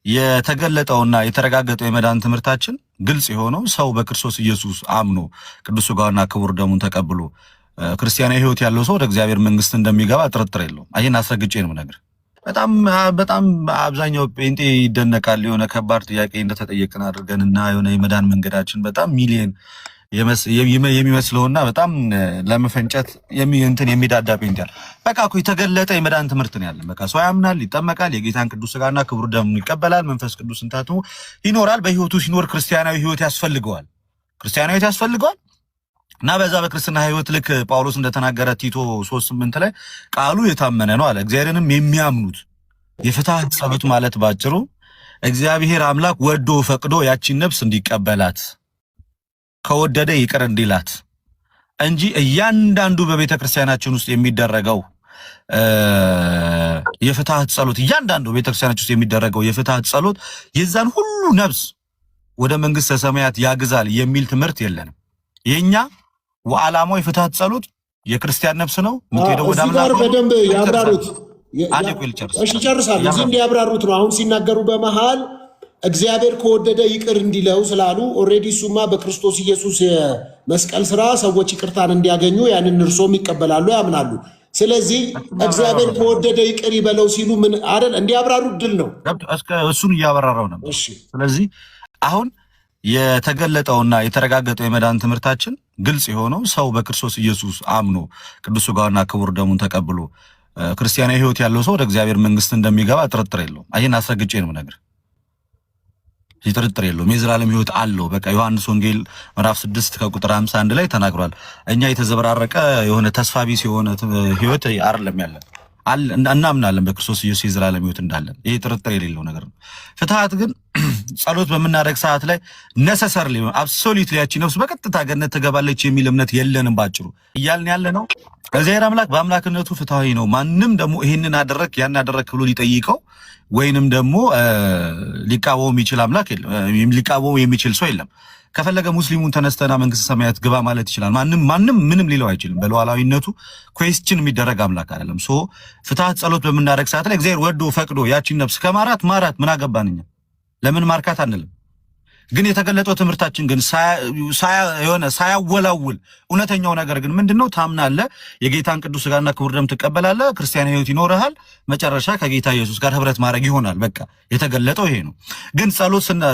የተገለጠውና የተረጋገጠው የመዳን ትምህርታችን ግልጽ የሆነው ሰው በክርስቶስ ኢየሱስ አምኖ ቅዱስ ሥጋውና ክቡር ደሙን ተቀብሎ ክርስቲያናዊ ሕይወት ያለው ሰው ወደ እግዚአብሔር መንግስት እንደሚገባ ጥርጥር የለውም። ይሄን አስረግጬ ነው የምነግርህ። በጣም አብዛኛው ጴንጤ ይደነቃል። የሆነ ከባድ ጥያቄ እንደተጠየቅን አድርገንና የሆነ የመዳን መንገዳችን በጣም ሚሊየን የሚመስለውና በጣም ለመፈንጨት የሚዳዳ ጴንጤ ያለ በቃ እኮ የተገለጠ የመዳን ትምህርት ነው ያለን። በቃ ሰው ያምናል፣ ይጠመቃል፣ የጌታን ቅዱስ ሥጋና ክቡር ደሙን ይቀበላል፣ መንፈስ ቅዱስን ታትሞ ይኖራል። በህይወቱ ሲኖር ክርስቲያናዊ ህይወት ያስፈልገዋል። እና በዛ በክርስትና ህይወት ልክ ጳውሎስ እንደተናገረ ቲቶ 3:8 ላይ ቃሉ የታመነ ነው አለ። እግዚአብሔርንም የሚያምኑት የፍትሐት ጸሎት ማለት ባጭሩ እግዚአብሔር አምላክ ወዶ ፈቅዶ ያቺን ነፍስ እንዲቀበላት ከወደደ ይቅር እንዲላት እንጂ እያንዳንዱ በቤተ ክርስቲያናችን ውስጥ የሚደረገው የፍትሐት ጸሎት እያንዳንዱ ቤተ ክርስቲያናችን ውስጥ የሚደረገው የፍትሐት ጸሎት የዛን ሁሉ ነፍስ ወደ መንግስተ ሰማያት ያግዛል የሚል ትምህርት የለንም። የኛ ወዓላማው የፍትሐት ጸሎት የክርስቲያን ነፍስ ነው የምትሄደው ወደ አምላክ ነው። በደንብ ያብራሩት። እሺ ጨርሳለሁ። እዚህ እንዲያብራሩት ነው አሁን ሲናገሩ በመሃል እግዚአብሔር ከወደደ ይቅር እንዲለው ስላሉ ኦሬዲ እሱማ በክርስቶስ ኢየሱስ የመስቀል ስራ ሰዎች ይቅርታን እንዲያገኙ ያንን እርሶም ይቀበላሉ ያምናሉ። ስለዚህ እግዚአብሔር ከወደደ ይቅር ይበለው ሲሉ ምን አይደል እንዲያብራሩ ድል ነው። እሱን እያበራራው ነበር። ስለዚህ አሁን የተገለጠውና የተረጋገጠው የመዳን ትምህርታችን ግልጽ የሆነው ሰው በክርስቶስ ኢየሱስ አምኖ ቅዱስ ሥጋውና ክቡር ደሙን ተቀብሎ ክርስቲያናዊ ሕይወት ያለው ሰው ወደ እግዚአብሔር መንግስት እንደሚገባ ጥርጥር የለውም። ይሄን አስረግጬ ነው የምነግርህ። ጥርጥር የለውም። የዘላለም ሕይወት አለው። በቃ ዮሐንስ ወንጌል ምዕራፍ 6 ከቁጥር 51 ላይ ተናግሯል። እኛ የተዘበራረቀ የሆነ ተስፋ ቢስ የሆነ ሕይወት አይደለም ያለን እናምናለን በክርስቶስ ኢየሱስ የዘላለም ሕይወት እንዳለን። ይሄ ጥርጥር የሌለው ነገር ነው። ፍትሐት ግን ጸሎት በምናደርግ ሰዓት ላይ ነሰሰርሊ አብሶሉትሊ ያቺ ነፍስ በቀጥታ ገነት ትገባለች የሚል እምነት የለንም። ባጭሩ እያልን ያለ ነው እግዚአብሔር አምላክ በአምላክነቱ ፍትሐዊ ነው። ማንም ደግሞ ይሄንን አደረክ ያን አደረክ ብሎ ሊጠይቀው ወይንም ደግሞ ሊቃወም የሚችል አምላክ የለም። ሊቃወም የሚችል ሰው የለም። ከፈለገ ሙስሊሙን ተነስተና መንግስተ ሰማያት ግባ ማለት ይችላል። ማንም ምንም ሊለው አይችልም። በሉዓላዊነቱ ኩዌስችን የሚደረግ አምላክ አይደለም። ፍትሐት ጸሎት በምናደርግ ሰዓት ላይ እግዚአብሔር ወዶ ፈቅዶ ያቺን ነፍስ ከማራት ምን አገባንኛ? ለምን ማርካት አንልም? ግን የተገለጠው ትምህርታችን ግን ሳያወላውል እውነተኛው ነገር ግን ምንድነው? ታምናለህ፣ የጌታን ቅዱስ ሥጋና ክቡር ደም ትቀበላለህ፣ ክርስቲያናዊ ሕይወት ይኖርሃል፣ መጨረሻ ከጌታ ኢየሱስ ጋር ህብረት ማድረግ ይሆናል። በቃ የተገለጠው ይሄ ነው። ግን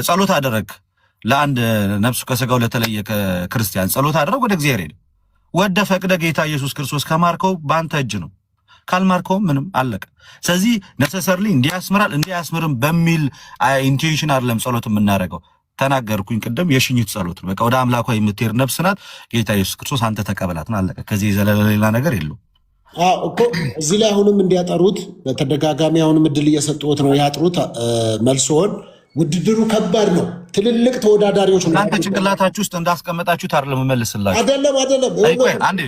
ጸሎት አደረግ ለአንድ ነፍሱ ከሥጋው ለተለየ ክርስቲያን ጸሎት አደረግ፣ ወደ እግዚአብሔር ሄደ። ወደ ፈቅደ ጌታ ኢየሱስ ክርስቶስ ከማርከው በአንተ እጅ ነው። ካልማርከው ምንም አለቀ። ስለዚህ ነሰሰርሊ እንዲያስምርም በሚል ኢንቴንሽን አይደለም ጸሎት የምናደርገው። ተናገርኩኝ ቅድም የሽኝት ጸሎት ነው። በቃ ወደ አምላኳ የምትሄድ ነፍስ ናት። ጌታ ኢየሱስ ክርስቶስ አንተ ተቀበላት ነው፣ አለቀ። ከዚህ የዘለለ ሌላ ነገር የለውም እኮ። እዚህ ላይ አሁንም እንዲያጠሩት በተደጋጋሚ አሁንም እድል እየሰጡት ነው። ያጥሩት መልሶን። ውድድሩ ከባድ ነው። ትልልቅ ተወዳዳሪዎች ነው። እናንተ ጭንቅላታችሁ ውስጥ እንዳስቀመጣችሁት አይደለም መልስላችሁ። አይደለም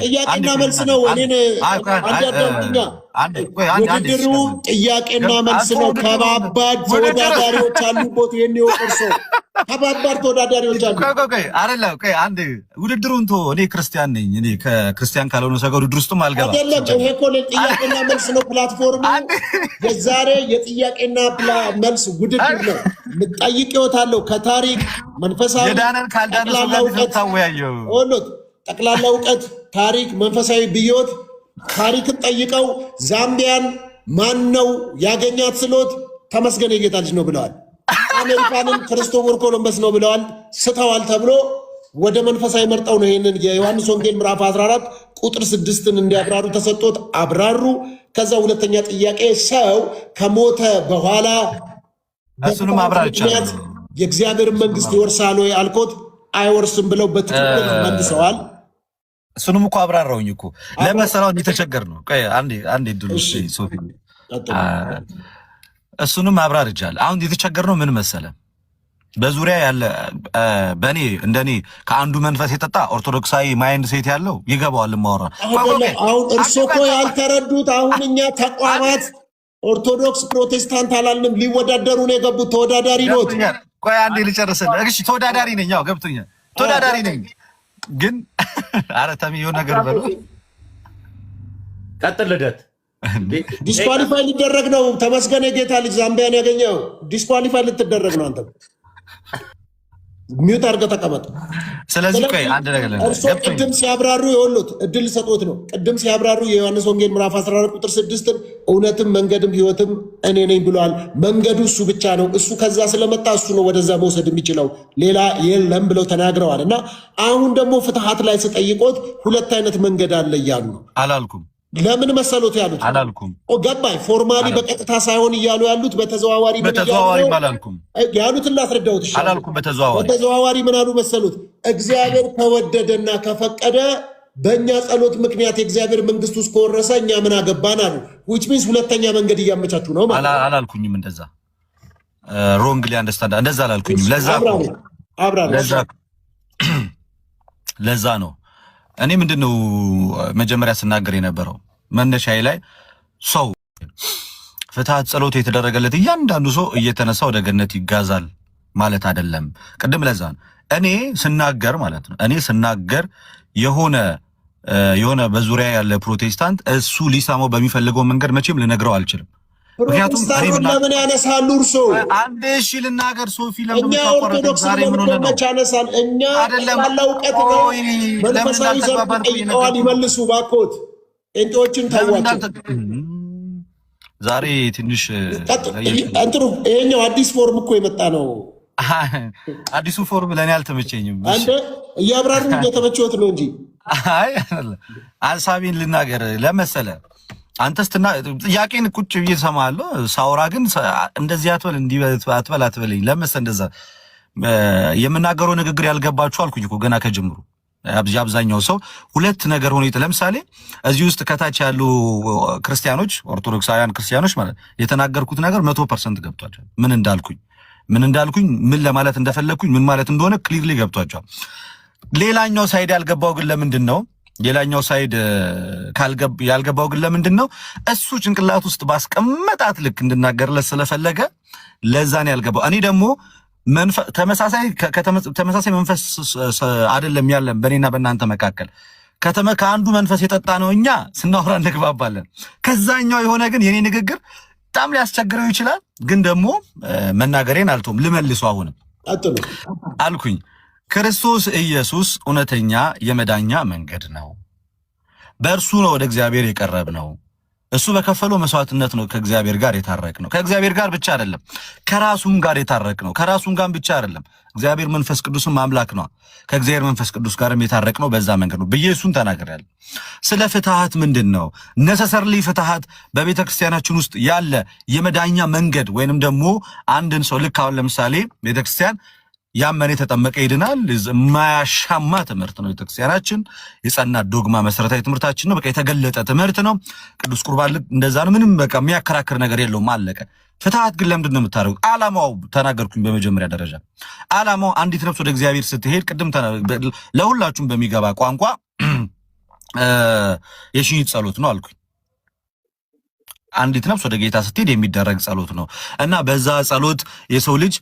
ጥያቄና መልስ ነው። ውድድሩ ጥያቄና መልስ ነው። ከባባድ ተወዳዳሪዎች አሉበት። ይሄን ይወቅርሶ ከባባድ ተወዳዳሪዎች አሉ። አይደለም አንድ ውድድሩን እኔ ክርስቲያን ነኝ። እኔ ከክርስቲያን ካልሆነ ሰው ጋር ውድድር ውስጥም አልገባም። አይደለም ይሄ እኮ ጥያቄና መልስ ነው። ፕላትፎርሙ የዛሬ የጥያቄና መልስ ውድድር ነው። ጠይቅ ይወታለሁ ከታሪክ መንፈሳዊ ጠቅላላ እውቀት ታሪክ መንፈሳዊ ብዮት ታሪክን ጠይቀው ዛምቢያን ማን ነው ያገኛት ስሎት ተመስገን የጌታ ልጅ ነው ብለዋል። አሜሪካንን ክርስቶፎር ኮሎምበስ ነው ብለዋል። ስተዋል ተብሎ ወደ መንፈሳዊ መርጠው ነው ይሄንን የዮሐንስ ወንጌል ምዕራፍ 14 ቁጥር 6ን እንዲያብራሩ ተሰጥቶት አብራሩ። ከዛ ሁለተኛ ጥያቄ ሰው ከሞተ በኋላ እሱንም አብራር ይቻላል የእግዚአብሔር መንግስት ይወርሳል ወይ አልኮት አይወርስም ብለው በትክክል መልሰዋል። እሱንም እኮ አብራራውኝ እኮ ለመሰራው እንዲተቸገር ነው። ቆይ አንዴ ድሉ ሶፊ እሱንም አብራር ይቻላል። አሁን የተቸገር ነው ምን መሰለ፣ በዙሪያ ያለ እንደኔ ከአንዱ መንፈስ የጠጣ ኦርቶዶክሳዊ ማይንድ ሴት ያለው ይገባዋል። ማወራ አሁን እርሶ እኮ ያልተረዱት አሁን እኛ ተቋማት ኦርቶዶክስ ፕሮቴስታንት አላልንም። ሊወዳደሩ ነው የገቡት። ተወዳዳሪ ኖት። ቆይ አንዴ ልጨርስልህ። እሺ ተወዳዳሪ ነኝ። ያው ገብቶኛል። ተወዳዳሪ ነኝ ግን ኧረ ተሚ የሆነ ነገር በለው። ቀጥል ልደት ዲስኳሊፋይ ሊደረግ ነው። ተመስገን የጌታ ልጅ ዛምቢያን ያገኘው ዲስኳሊፋይ ልትደረግ ነው። አንተ ሚውት አድርገህ ተቀመጥ። ስለዚህ ቆይ አንድ ነገር እርሶ ቅድም ሲያብራሩ የወሉት እድል ሰጦት ነው። ቅድም ሲያብራሩ የዮሐንስ ወንጌል ምዕራፍ 14 ቁጥር 6 እውነትም መንገድም ሕይወትም እኔ ነኝ ብሏል። መንገዱ እሱ ብቻ ነው። እሱ ከዛ ስለመጣ እሱ ነው ወደዛ መውሰድ የሚችለው ሌላ የለም ብለው ተናግረዋል። እና አሁን ደግሞ ፍትሐት ላይ ስጠይቆት ሁለት አይነት መንገድ አለ እያሉ ነው። አላልኩም። ለምን መሰሎት ያሉት? አላልኩም። ገባኝ። ፎርማሊ በቀጥታ ሳይሆን እያሉ ያሉት በተዘዋዋሪ አላልኩም። ያሉትን ላስረዳሁት ይሻላል። አላልኩም። በተዘዋዋሪ ምን አሉ መሰሉት? እግዚአብሔር ከወደደና ከፈቀደ በእኛ ጸሎት ምክንያት የእግዚአብሔር መንግስት ውስጥ ከወረሰ እኛ ምን አገባን አሉ። ዊች ሚንስ ሁለተኛ መንገድ እያመቻቹ ነው ማለት። አላልኩኝም። እንደዛ ሮንግሊ አንደርስታንድ እንደዛ አላልኩኝም። ለዛ ነው እኔ ምንድነው መጀመሪያ ስናገር የነበረው መነሻዬ ላይ ሰው ፍትሐት ጸሎት የተደረገለት እያንዳንዱ ሰው እየተነሳ ወደ ገነት ይጋዛል ማለት አይደለም። ቅድም ለዛ ነው እኔ ስናገር ማለት ነው። እኔ ስናገር የሆነ በዙሪያ ያለ ፕሮቴስታንት እሱ ሊሰማው በሚፈልገው መንገድ መቼም ልነግረው አልችልም። ምክንያቱም ለምን ያነሳሉ? እርሶ አንዴ እሺ ልናገር። ሶፊ ለምን እኛ ኦርቶዶክስ ለምን ያነሳል? እኛ ያላውቀት ነው። መንፈሳዊ ዘርፍ ጠይቀዋል፣ ይመልሱ ባኮት። ጴንጤዎችን ታዋቸው። ዛሬ ትንሽ እንትሩ ይሄኛው አዲስ ፎርም እኮ የመጣ ነው። አዲሱ ፎርም ለእኔ አልተመቸኝም። አንተ እያብራሩ እየተመቸዎት ነው እንጂ አይ ሐሳቤን ልናገር ለመሰለ አንተስትና ጥያቄን ቁጭ ብዬ እሰማለሁ። ሳውራ ግን እንደዚህ አትበል እንዲህ አትበል አትበለኝ። ለምስ እንደዛ የምናገረው ንግግር ያልገባችሁ አልኩኝ እኮ ገና ከጅምሩ። አብዛኛው ሰው ሁለት ነገር ሆኖ ለምሳሌ እዚህ ውስጥ ከታች ያሉ ክርስቲያኖች ኦርቶዶክሳውያን ክርስቲያኖች ማለት የተናገርኩት ነገር 100% ገብቷቸዋል። ምን እንዳልኩኝ ምን ለማለት እንደፈለግኩኝ ምን ማለት እንደሆነ ክሊርሊ ገብቷቸዋል። ሌላኛው ሳይድ ያልገባው ግን ለምንድን ነው? ሌላኛው ሳይድ ያልገባው ግን ለምንድን ነው? እሱ ጭንቅላት ውስጥ ባስቀመጣት ልክ እንድናገርለት ስለፈለገ ለዛን ያልገባው። እኔ ደግሞ ተመሳሳይ መንፈስ አይደለም ያለን በእኔና በእናንተ መካከል። ከአንዱ መንፈስ የጠጣ ነው። እኛ ስናወራ እንግባባለን። ከዛኛው የሆነ ግን የኔ ንግግር በጣም ሊያስቸግረው ይችላል። ግን ደግሞ መናገሬን አልቶም ልመልሱ አሁንም አልኩኝ። ክርስቶስ ኢየሱስ እውነተኛ የመዳኛ መንገድ ነው። በእርሱ ነው ወደ እግዚአብሔር የቀረብነው። እሱ በከፈለው መስዋዕትነት ነው ከእግዚአብሔር ጋር የታረቅነው። ከእግዚአብሔር ጋር ብቻ አይደለም ከራሱም ጋር የታረቅነው። ከራሱም ጋር ብቻ አይደለም እግዚአብሔር መንፈስ ቅዱስም አምላክ ነው። ከእግዚአብሔር መንፈስ ቅዱስ ጋርም የታረቅነው በዛ መንገድ ነው ብዬ እሱን ተናግሬያለሁ። ስለ ፍትሐት ምንድን ነው ነሰሰርሊ ፍትሐት በቤተ ክርስቲያናችን ውስጥ ያለ የመዳኛ መንገድ ወይንም ደግሞ አንድን ሰው ልክ አሁን ለምሳሌ ቤተ ክርስቲያን ያመነ የተጠመቀ ይድናል የማያሻማ ትምህርት ነው። ቤተክርስቲያናችን የጸና ዶግማ መሰረታዊ ትምህርታችን ነው። በቃ የተገለጠ ትምህርት ነው። ቅዱስ ቁርባን እንደዛ ነው። ምንም በቃ የሚያከራክር ነገር የለውም። አለቀ። ፍትሐት ግን ለምንድን ነው የምታደርጉት? ዓላማው ተናገርኩኝ። በመጀመሪያ ደረጃ ዓላማው አንዲት ነፍስ ወደ እግዚአብሔር ስትሄድ ቅድም ለሁላችሁም በሚገባ ቋንቋ የሽኝት ጸሎት ነው አልኩኝ። አንዲት ነፍስ ወደ ጌታ ስትሄድ የሚደረግ ጸሎት ነው እና በዛ ጸሎት የሰው ልጅ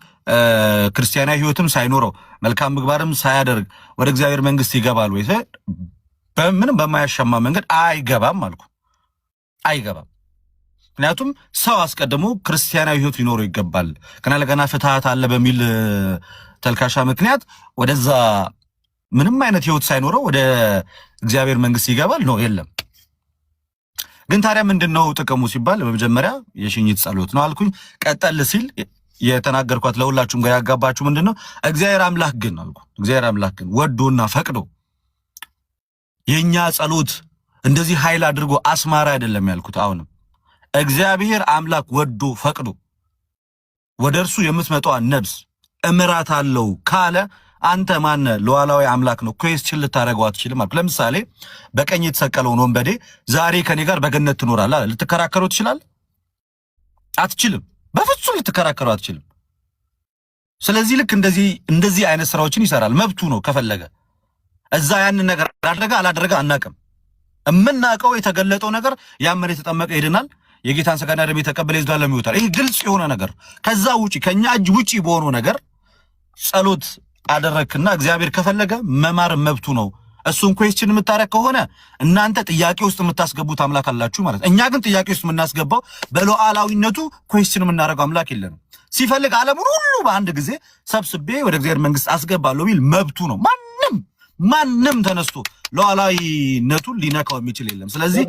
ክርስቲያናዊ ሕይወትም ሳይኖረው መልካም ምግባርም ሳያደርግ ወደ እግዚአብሔር መንግስት ይገባል ወይ? በምንም በማያሻማ መንገድ አይገባም አልኩ። አይገባም። ምክንያቱም ሰው አስቀድሞ ክርስቲያናዊ ሕይወት ሊኖረው ይገባል። ከናለገና ፍትሐት አለ በሚል ተልካሻ ምክንያት ወደዛ ምንም አይነት ሕይወት ሳይኖረው ወደ እግዚአብሔር መንግስት ይገባል ነው? የለም። ግን ታዲያ ምንድነው ጥቅሙ ሲባል በመጀመሪያ የሽኝት ጸሎት ነው አልኩኝ። ቀጠል ሲል የተናገርኳት ለሁላችሁም ጋር ያጋባችሁ ምንድነው እግዚአብሔር አምላክ ግን አልኩ። እግዚአብሔር አምላክ ግን ወዶና ፈቅዶ የኛ ጸሎት እንደዚህ ኃይል አድርጎ አስማራ አይደለም ያልኩት። አሁንም እግዚአብሔር አምላክ ወዶ ፈቅዶ ወደ እርሱ የምትመጣው ነፍስ እምራት አለው ካለ አንተ ማን ሉዓላዊ አምላክ ነው ኩዌስችን ልታረጋው አትችልም አልኩ። ለምሳሌ በቀኝ የተሰቀለውን ወንበዴ ዛሬ ከኔ ጋር በገነት ትኖራለህ ልትከራከረው ትችላለህ? አትችልም። በፍጹም ልትከራከረው አትችልም። ስለዚህ ልክ እንደዚህ አይነት ስራዎችን ይሰራል። መብቱ ነው ከፈለገ እዛ ያንን ነገር አላደረገ አናቅም። የምናውቀው የተገለጠው ነገር ያመነ የተጠመቀ ይድናል፣ የጌታን ሥጋና ደም የተቀበለ ይዘላለም ይወጣል። ይሄ ግልጽ የሆነ ነገር። ከዛ ውጪ ከኛ እጅ ውጪ በሆነው ነገር ጸሎት አደረክና እግዚአብሔር ከፈለገ መማር መብቱ ነው። እሱን ኩዌስችን የምታረግ ከሆነ እናንተ ጥያቄ ውስጥ የምታስገቡት አምላክ አላችሁ ማለት ነው። እኛ ግን ጥያቄ ውስጥ የምናስገባው በሉዓላዊነቱ ኩዌስችን የምናደርገው አምላክ የለንም። ሲፈልግ ዓለሙን ሁሉ በአንድ ጊዜ ሰብስቤ ወደ እግዚአብሔር መንግስት አስገባለሁ ቢል መብቱ ነው። ማንም ተነስቶ ሉዓላዊነቱን ሊነካው የሚችል የለም። ስለዚህ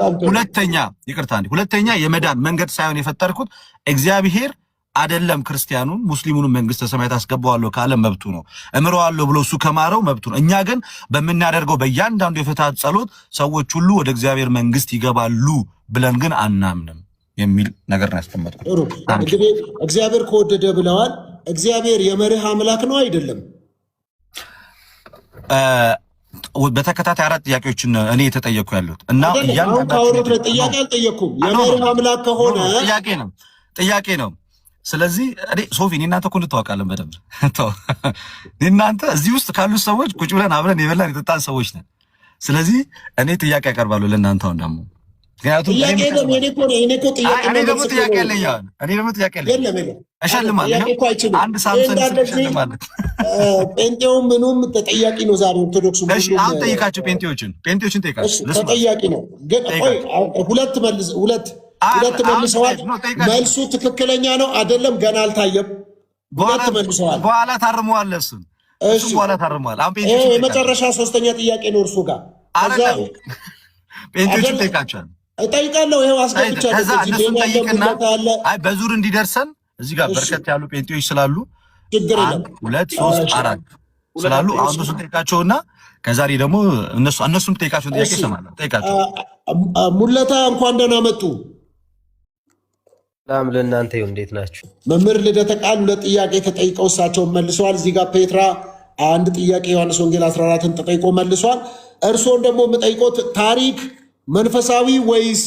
ሁለተኛ የመዳን መንገድ ሳይሆን የፈጠርኩት እግዚአብሔር አይደለም ክርስቲያኑን ሙስሊሙን መንግስተ ሰማያት አስገባዋለሁ ካለ መብቱ ነው። እምረዋለሁ ብሎ እሱ ከማረው መብቱ ነው። እኛ ግን በምናደርገው በእያንዳንዱ የፍትሐት ጸሎት ሰዎች ሁሉ ወደ እግዚአብሔር መንግስት ይገባሉ ብለን ግን አናምንም የሚል ነገር ነው ያስቀመጥኩት። እንግዲህ እግዚአብሔር ከወደደ ብለዋል። እግዚአብሔር የመርህ አምላክ ነው አይደለም? በተከታታይ 4 ጥያቄዎችን እኔ የተጠየቅኩ ያሉት እና ጥያቄ አልጠየኩም። የመርህ አምላክ ከሆነ ጥያቄ ነው። ስለዚህ ሶፊ እናንተ እኮ እንተዋወቃለን በደንብ እናንተ እዚህ ውስጥ ካሉት ሰዎች ቁጭ ብለን አብረን የበላን የጠጣን ሰዎች ነን። ስለዚህ እኔ ጥያቄ ያቀርባለሁ ለእናንተ አሁን ደግሞ ምክንያቱም እኔ ደግሞ ጥያቄ ያለኝ እሸልማለሁ። አንድ ሳምሰንግ እሸልማለሁ። ጴንጤውም ምኑም ተጠያቂ ነው። ዛሬ ኦርቶዶክሱ አሁን ጠይቃቸው፣ ጴንጤዎችን ጠይቃቸው። ተጠያቂ ነው። ግን ሁለት መልሰዋል። መልሱ ትክክለኛ ነው አይደለም ገና አልታየም። ሁለት መልሰዋል። በኋላ ታርመዋል። እሱን በኋላ ታርመዋል። የመጨረሻ 3ኛ ጥያቄ ነው እርሱ ጋር ጴንጤዎችን ጠይቃቸዋል። እጠይቃለሁ። ይኸው አስገብቻለሁ። ከዛ እነሱን ጠይቅና በዙር እንዲደርሰን እዚህ ጋር በርከት ያሉ ጴንጤዎች ስላሉ 1 2 3 4 ስላሉ አሁን እነሱን ጠይቃቸውና ከዛሬ ደግሞ እነሱም ጠይቃቸውን ጥያቄ ይሰማል። ጠይቃቸው። ሙለታ እንኳን ደህና መጡ። ሰላም ለእናንተ ይሁን። እንዴት ናችሁ? መምህር ልደተ ቃል 2 ጥያቄ ተጠይቀው እሳቸውን መልሰዋል። እዚህ ጋር ፔትራ 1 ጥያቄ ዮሐንስ ወንጌል 14ን ተጠይቆ መልሷል። እርስዎን ደግሞ የምጠይቆት ታሪክ መንፈሳዊ ወይስ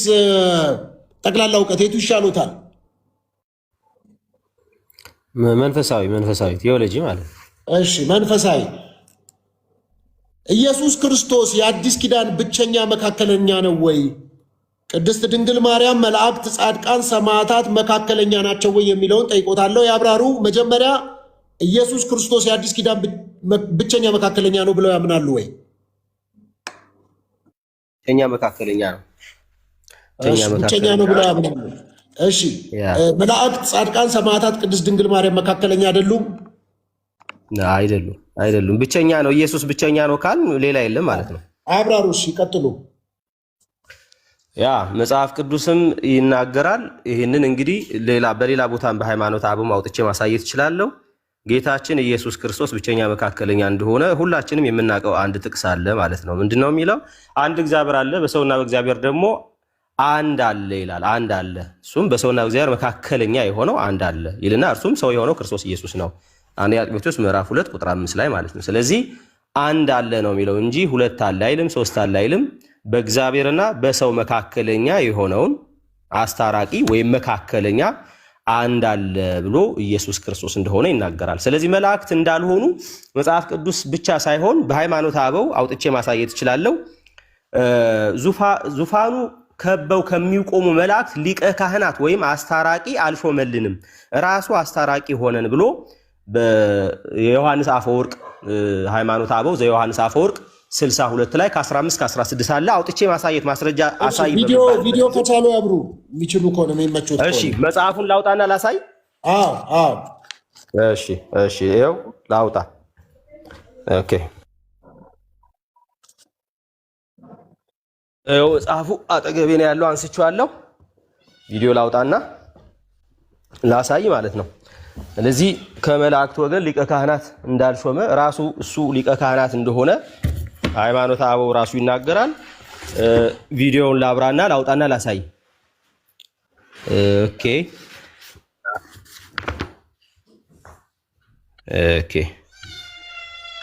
ጠቅላላ እውቀት የቱ ይሻሉታል? መንፈሳዊ ቴዎሎጂ ማለት ነው። እሺ መንፈሳዊ። ኢየሱስ ክርስቶስ የአዲስ ኪዳን ብቸኛ መካከለኛ ነው ወይ? ቅድስት ድንግል ማርያም፣ መላእክት፣ ጻድቃን፣ ሰማዕታት መካከለኛ ናቸው ወይ የሚለውን ጠይቆታለሁ። ያብራሩ። መጀመሪያ ኢየሱስ ክርስቶስ የአዲስ ኪዳን ብቸኛ መካከለኛ ነው ብለው ያምናሉ ወይ? መካከለኛ ነው። ብቸኛ ነው ብለው ያምናሉ። እሺ መላእክት፣ ጻድቃን፣ ሰማዕታት፣ ቅድስት ድንግል ማርያም መካከለኛ አይደሉም? አይደሉም። ብቸኛ ነው። ኢየሱስ ብቸኛ ነው ካል ሌላ የለም ማለት ነው። አብራሩ። እሺ ቀጥሉ። ያ መጽሐፍ ቅዱስም ይናገራል። ይህንን እንግዲህ በሌላ ቦታም በሃይማኖት አበው አውጥቼ ማሳየት እችላለሁ። ጌታችን ኢየሱስ ክርስቶስ ብቸኛ መካከለኛ እንደሆነ ሁላችንም የምናውቀው አንድ ጥቅስ አለ ማለት ነው። ምንድነው የሚለው? አንድ እግዚአብሔር አለ፣ በሰውና በእግዚአብሔር ደግሞ አንድ አለ ይላል። አንድ አለ፣ እሱም በሰውና በእግዚአብሔር መካከለኛ የሆነው አንድ አለ ይልና እርሱም ሰው የሆነው ክርስቶስ ኢየሱስ ነው። አንደኛ ጢሞቴዎስ ምዕራፍ 2 ቁጥር 5 ላይ ማለት ነው። ስለዚህ አንድ አለ ነው የሚለው እንጂ 2 አለ አይልም፣ 3 አለ አይልም። በእግዚአብሔርና በሰው መካከለኛ የሆነውን አስታራቂ ወይም መካከለኛ አንድ አለ ብሎ ኢየሱስ ክርስቶስ እንደሆነ ይናገራል። ስለዚህ መላእክት እንዳልሆኑ መጽሐፍ ቅዱስ ብቻ ሳይሆን በሃይማኖት አበው አውጥቼ ማሳየት እችላለሁ። ዙፋኑ ከበው ከሚቆሙ መላእክት ሊቀ ካህናት ወይም አስታራቂ አልሾመልንም፣ ራሱ አስታራቂ ሆነን ብሎ የዮሐንስ አፈወርቅ ሃይማኖት አበው ዘዮሐንስ አፈወርቅ 62 ላይ ከ15 16 አለ። አውጥቼ ማሳየት ማስረጃ አሳይ። ቪዲዮ ከቻሉ ያብሩ የሚችሉ ከሆነ የሚመቹት። እሺ መጽሐፉን ላውጣና ላሳይ። አዎ እሺ ይኸው ላውጣ። ኦኬ ይኸው መጽሐፉ አጠገቤ ነው ያለው፣ አንስቼዋለሁ። ቪዲዮ ላውጣና ላሳይ ማለት ነው። ስለዚህ ከመላእክት ወገን ሊቀ ካህናት እንዳልሾመ ራሱ እሱ ሊቀ ካህናት እንደሆነ ሃይማኖት አበው ራሱ ይናገራል። ቪዲዮውን ላብራና ላውጣና ላሳይ። ኦኬ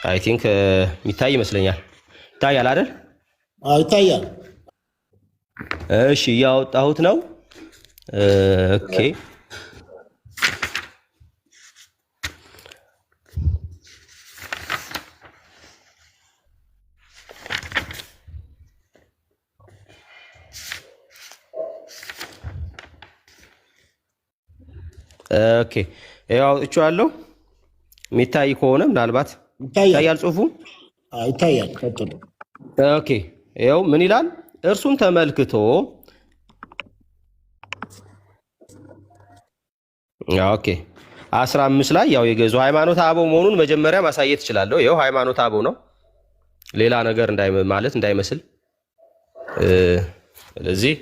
አይ ቲንክ የሚታይ ይመስለኛል። ይታያል አይደል? ይታያል። እሺ እያወጣሁት ነው። ኦኬ ይኸው አውጥቼዋለሁ። የሚታይ ከሆነ ምናልባት ይታያል ጽሁፉ። ይታያል። ቀጥሉ። ኦኬ ይኸው ምን ይላል? እርሱን ተመልክቶ ኦኬ 15 ላይ ያው የገዙ ሃይማኖተ አበው መሆኑን መጀመሪያ ማሳየት እችላለሁ። ይኸው ሃይማኖተ አበው ነው፣ ሌላ ነገር ማለት እንዳይመስል። ስለዚህ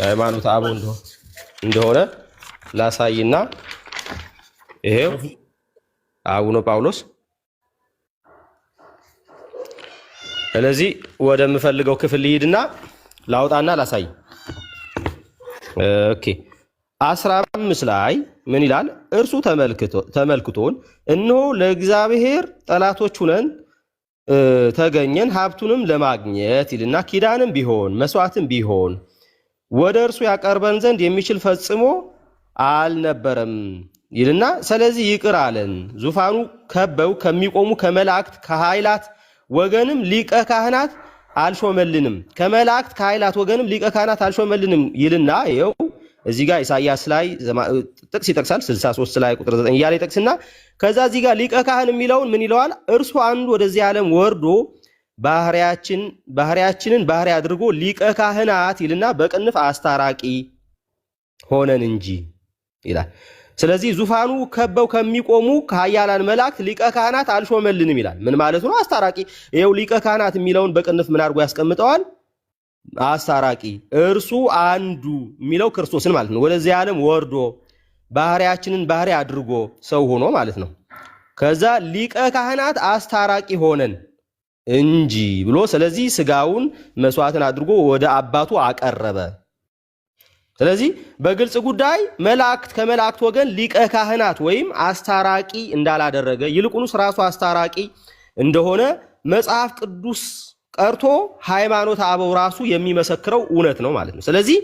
ሃይማኖተ አበው እንደሆነ ላሳይና ይሄው አቡነ ጳውሎስ። ስለዚህ ወደምፈልገው ክፍል ልሂድና ላውጣና ላሳይ። ኦኬ 15 ላይ ምን ይላል? እርሱ ተመልክቶን እነሆ ለእግዚአብሔር ጠላቶች ሁነን ተገኘን፣ ሀብቱንም ለማግኘት ይልና ኪዳንም ቢሆን መስዋዕትም ቢሆን ወደ እርሱ ያቀርበን ዘንድ የሚችል ፈጽሞ አልነበረም ይልና ስለዚህ ይቅር አለን። ዙፋኑ ከበው ከሚቆሙ ከመላእክት ከኃይላት ወገንም ሊቀ ካህናት አልሾመልንም፣ ከመላእክት ከኃይላት ወገንም ሊቀ ካህናት አልሾመልንም ይልና ይኸው እዚህ ጋር ኢሳይያስ ላይ ጥቅስ ይጠቅሳል 63 ላይ ቁጥር 9 እያለ ይጠቅስና ከዛ እዚህ ጋር ሊቀ ካህን የሚለውን ምን ይለዋል? እርሱ አንዱ ወደዚህ ዓለም ወርዶ ባህሪያችንን ባህሪ አድርጎ ሊቀ ካህናት ይልና በቅንፍ አስታራቂ ሆነን እንጂ ይላል። ስለዚህ ዙፋኑ ከበው ከሚቆሙ ከኃያላን መላእክት ሊቀ ካህናት አልሾመልንም ይላል። ምን ማለት ነው? አስታራቂ። ይኸው ሊቀ ካህናት የሚለውን በቅንፍ ምን አድርጎ ያስቀምጠዋል? አስታራቂ። እርሱ አንዱ የሚለው ክርስቶስን ማለት ነው። ወደዚህ ዓለም ወርዶ ባህሪያችንን ባህሪ አድርጎ ሰው ሆኖ ማለት ነው። ከዛ ሊቀ ካህናት አስታራቂ ሆነን እንጂ ብሎ ስለዚህ ስጋውን መስዋዕትን አድርጎ ወደ አባቱ አቀረበ። ስለዚህ በግልጽ ጉዳይ መላእክት ከመላእክት ወገን ሊቀ ካህናት ወይም አስታራቂ እንዳላደረገ ይልቁንስ ራሱ አስታራቂ እንደሆነ መጽሐፍ ቅዱስ ቀርቶ ሃይማኖተ አበው ራሱ የሚመሰክረው እውነት ነው ማለት ነው። ስለዚህ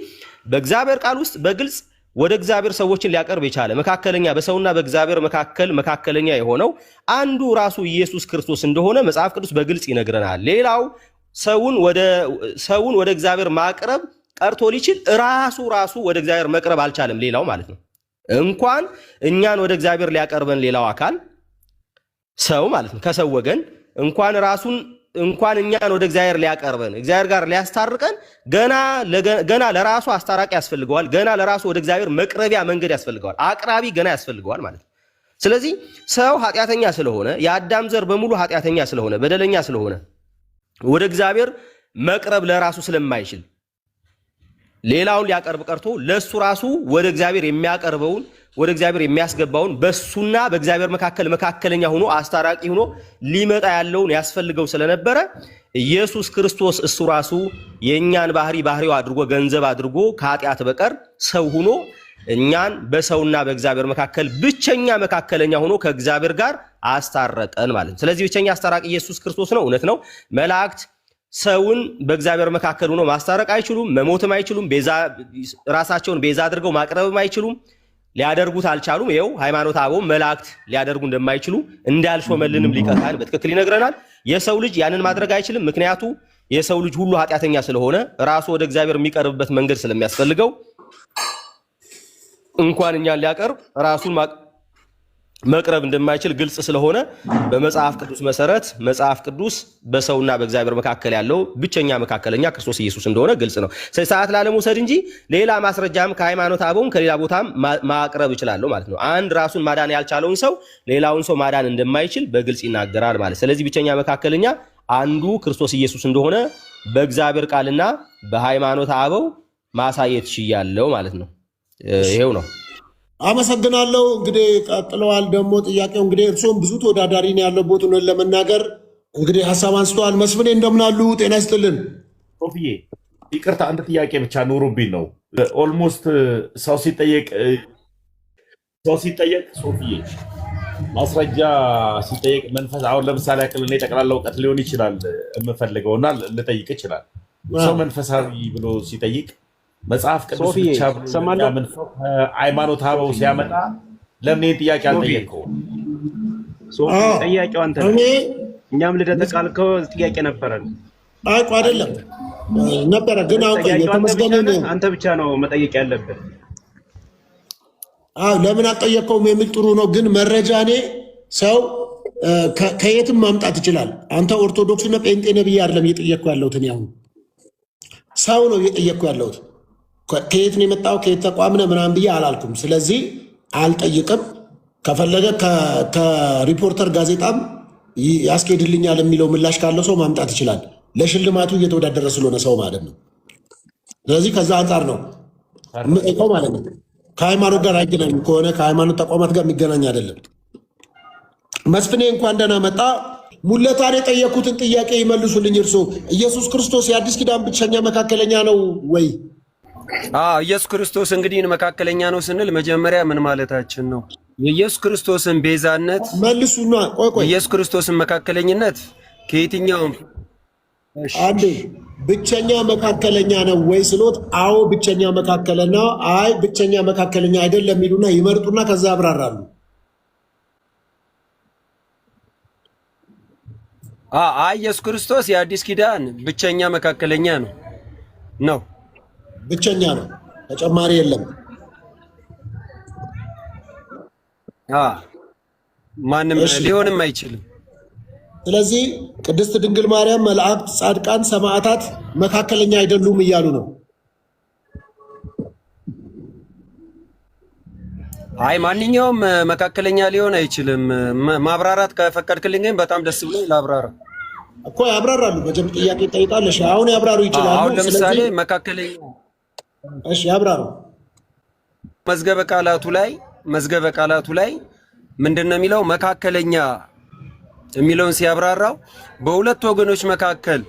በእግዚአብሔር ቃል ውስጥ በግልጽ ወደ እግዚአብሔር ሰዎችን ሊያቀርብ የቻለ መካከለኛ በሰውና በእግዚአብሔር መካከለኛ የሆነው አንዱ ራሱ ኢየሱስ ክርስቶስ እንደሆነ መጽሐፍ ቅዱስ በግልጽ ይነግረናል። ሌላው ሰውን ወደ እግዚአብሔር ማቅረብ ቀርቶ ሊችል ራሱ ወደ እግዚአብሔር መቅረብ አልቻለም። ሌላው ማለት ነው እንኳን እኛን ወደ እግዚአብሔር ሊያቀርበን ሌላው አካል ሰው ማለት ነው ከሰው ወገን እንኳን እኛን ወደ እግዚአብሔር ሊያቀርበን እግዚአብሔር ጋር ሊያስታርቀን ገና ለራሱ አስታራቂ ያስፈልገዋል። ገና ለራሱ ወደ እግዚአብሔር መቅረቢያ መንገድ ያስፈልገዋል። አቅራቢ ገና ያስፈልገዋል ማለት ነው። ስለዚህ ሰው ኃጢአተኛ ስለሆነ የአዳም ዘር በሙሉ ኃጢአተኛ ስለሆነ በደለኛ ስለሆነ ወደ እግዚአብሔር መቅረብ ለራሱ ስለማይችል ሌላውን ሊያቀርብ ቀርቶ ለሱ ራሱ ወደ እግዚአብሔር የሚያቀርበውን ወደ እግዚአብሔር የሚያስገባውን በሱና በእግዚአብሔር መካከለኛ ሆኖ አስታራቂ ሆኖ ሊመጣ ያለውን ያስፈልገው ስለነበረ ኢየሱስ ክርስቶስ እሱ ራሱ የእኛን ባህሪው አድርጎ ገንዘብ አድርጎ ከኃጢአት በቀር ሰው ሆኖ እኛን በሰውና በእግዚአብሔር መካከል ብቸኛ መካከለኛ ሆኖ ከእግዚአብሔር ጋር አስታረቀን ማለት ነው። ስለዚህ ብቸኛ አስታራቂ ኢየሱስ ክርስቶስ ነው። እውነት ነው። መላእክት ሰውን በእግዚአብሔር መካከል ሆኖ ማስታረቅ አይችሉም፣ መሞትም አይችሉም፣ ራሳቸውን ቤዛ አድርገው ማቅረብም አይችሉም፣ ሊያደርጉት አልቻሉም። ይኸው ሃይማኖተ አበው መላእክት ሊያደርጉ እንደማይችሉ እንዳልሾመልንም ሊቀ ካህን በትክክል ይነግረናል። የሰው ልጅ ያንን ማድረግ አይችልም። ምክንያቱ የሰው ልጅ ሁሉ ኃጢአተኛ ስለሆነ ራሱ ወደ እግዚአብሔር የሚቀርብበት መንገድ ስለሚያስፈልገው እንኳን እኛን ሊያቀርብ ራሱን መቅረብ እንደማይችል ግልጽ ስለሆነ በመጽሐፍ ቅዱስ መሰረት መጽሐፍ ቅዱስ በሰውና በእግዚአብሔር መካከል ያለው ብቸኛ መካከለኛ ክርስቶስ ኢየሱስ እንደሆነ ግልጽ ነው። ሰዓት ላለመውሰድ እንጂ ሌላ ማስረጃም ከሃይማኖት አበውም ከሌላ ቦታም ማቅረብ ይችላል ማለት ነው። አንድ ራሱን ማዳን ያልቻለውን ሰው ሌላውን ሰው ማዳን እንደማይችል በግልጽ ይናገራል ማለት። ስለዚህ ብቸኛ መካከለኛ አንዱ ክርስቶስ ኢየሱስ እንደሆነ በእግዚአብሔር ቃልና በሃይማኖት አበው ማሳየት ችያለሁ ማለት ነው። ይሄው ነው። አመሰግናለሁ። እንግዲህ ቀጥለዋል ደግሞ ጥያቄው እንግዲህ እርሶም ብዙ ተወዳዳሪ ነው ያለቦት ነው ለመናገር እንግዲህ ሀሳብ አንስተዋል። መስፍኔ እንደምናሉ ጤና ይስጥልን። ሶፊዬ ይቅርታ አንድ ጥያቄ ብቻ ኑሩብኝ ነው። ኦልሞስት ሰው ሲጠየቅ ሶፊዬ ማስረጃ ሲጠየቅ መንፈስ አሁን ለምሳሌ ያክል እኔ ጠቅላላ እውቀት ሊሆን ይችላል የምፈልገውና ልጠይቅ ይችላል። ሰው መንፈሳዊ ብሎ ሲጠይቅ መጽሐፍ ቅዱስ ብቻ ሃይማኖት አበው ሲያመጣ ለምን ይህን ጥያቄ አልጠየቀውም? ጥያቄው አንተ እኛም ልደተ ቃልከው ጥያቄ ነበረን። አይ አይደለም ነበረ ግን አውቀ የተመስገነን አንተ ብቻ ነው መጠየቅ ያለብን። ለምን አልጠየቀውም የሚል ጥሩ ነው። ግን መረጃ እኔ ሰው ከየትም ማምጣት ይችላል። አንተ ኦርቶዶክስ ነህ ጴንጤ ነህ ብዬ አይደለም እየጠየቅኩ ያለሁት። እኔ አሁን ሰው ነው እየጠየቅኩ ያለሁት። ከየት ነው የመጣው ከየት ተቋም ነህ ምናምን ብዬ አላልኩም። ስለዚህ አልጠይቅም። ከፈለገ ከሪፖርተር ጋዜጣም ያስኬድልኛል የሚለው ምላሽ ካለው ሰው ማምጣት ይችላል። ለሽልማቱ እየተወዳደረ ስለሆነ ሰው ማለት ነው። ስለዚህ ከዛ አንጻር ነው የምጠይቀው ማለት ነው። ከሃይማኖት ጋር አይገናኝም። ከሆነ ከሃይማኖት ተቋማት ጋር የሚገናኝ አይደለም። መስፍኔ እንኳን ደህና መጣ። ሙለታን የጠየኩትን ጥያቄ ይመልሱልኝ። እርሶ ኢየሱስ ክርስቶስ የአዲስ ኪዳን ብቸኛ መካከለኛ ነው ወይ? ኢየሱስ ክርስቶስ እንግዲህ መካከለኛ ነው ስንል መጀመሪያ ምን ማለታችን ነው? የኢየሱስ ክርስቶስን ቤዛነት መልሱና ቆይ ኢየሱስ ክርስቶስን መካከለኝነት ከየትኛውም አንዴ ብቸኛ መካከለኛ ነው ወይ ስሎት፣ አዎ ብቸኛ መካከለኛ፣ አይ ብቸኛ መካከለኛ አይደለም የሚሉና ይመርጡና ከዛ ያብራራሉ። ኢየሱስ ክርስቶስ የአዲስ ኪዳን ብቸኛ መካከለኛ ነው። ብቸኛ ነው፣ ተጨማሪ የለም። ማንም ሊሆንም አይችልም። ስለዚህ ቅድስት ድንግል ማርያም፣ መላእክት፣ ጻድቃን፣ ሰማዕታት መካከለኛ አይደሉም እያሉ ነው። ማንኛውም መካከለኛ ሊሆን አይችልም። ማብራራት ከፈቀድክልኝ ግን በጣም ደስ ብሎኝ ላብራራ እኮ። ያብራራሉ። በጀም ጥያቄ ጠይቃለሽ። አሁን ያብራሩ ይችላሉ። አሁን ለምሳሌ መካከለኛ ያብራሩ። መዝገበ ቃላቱ ላይ ምንድነው የሚለው? መካከለኛ የሚለውን ሲያብራራው በሁለት ወገኖች መካከል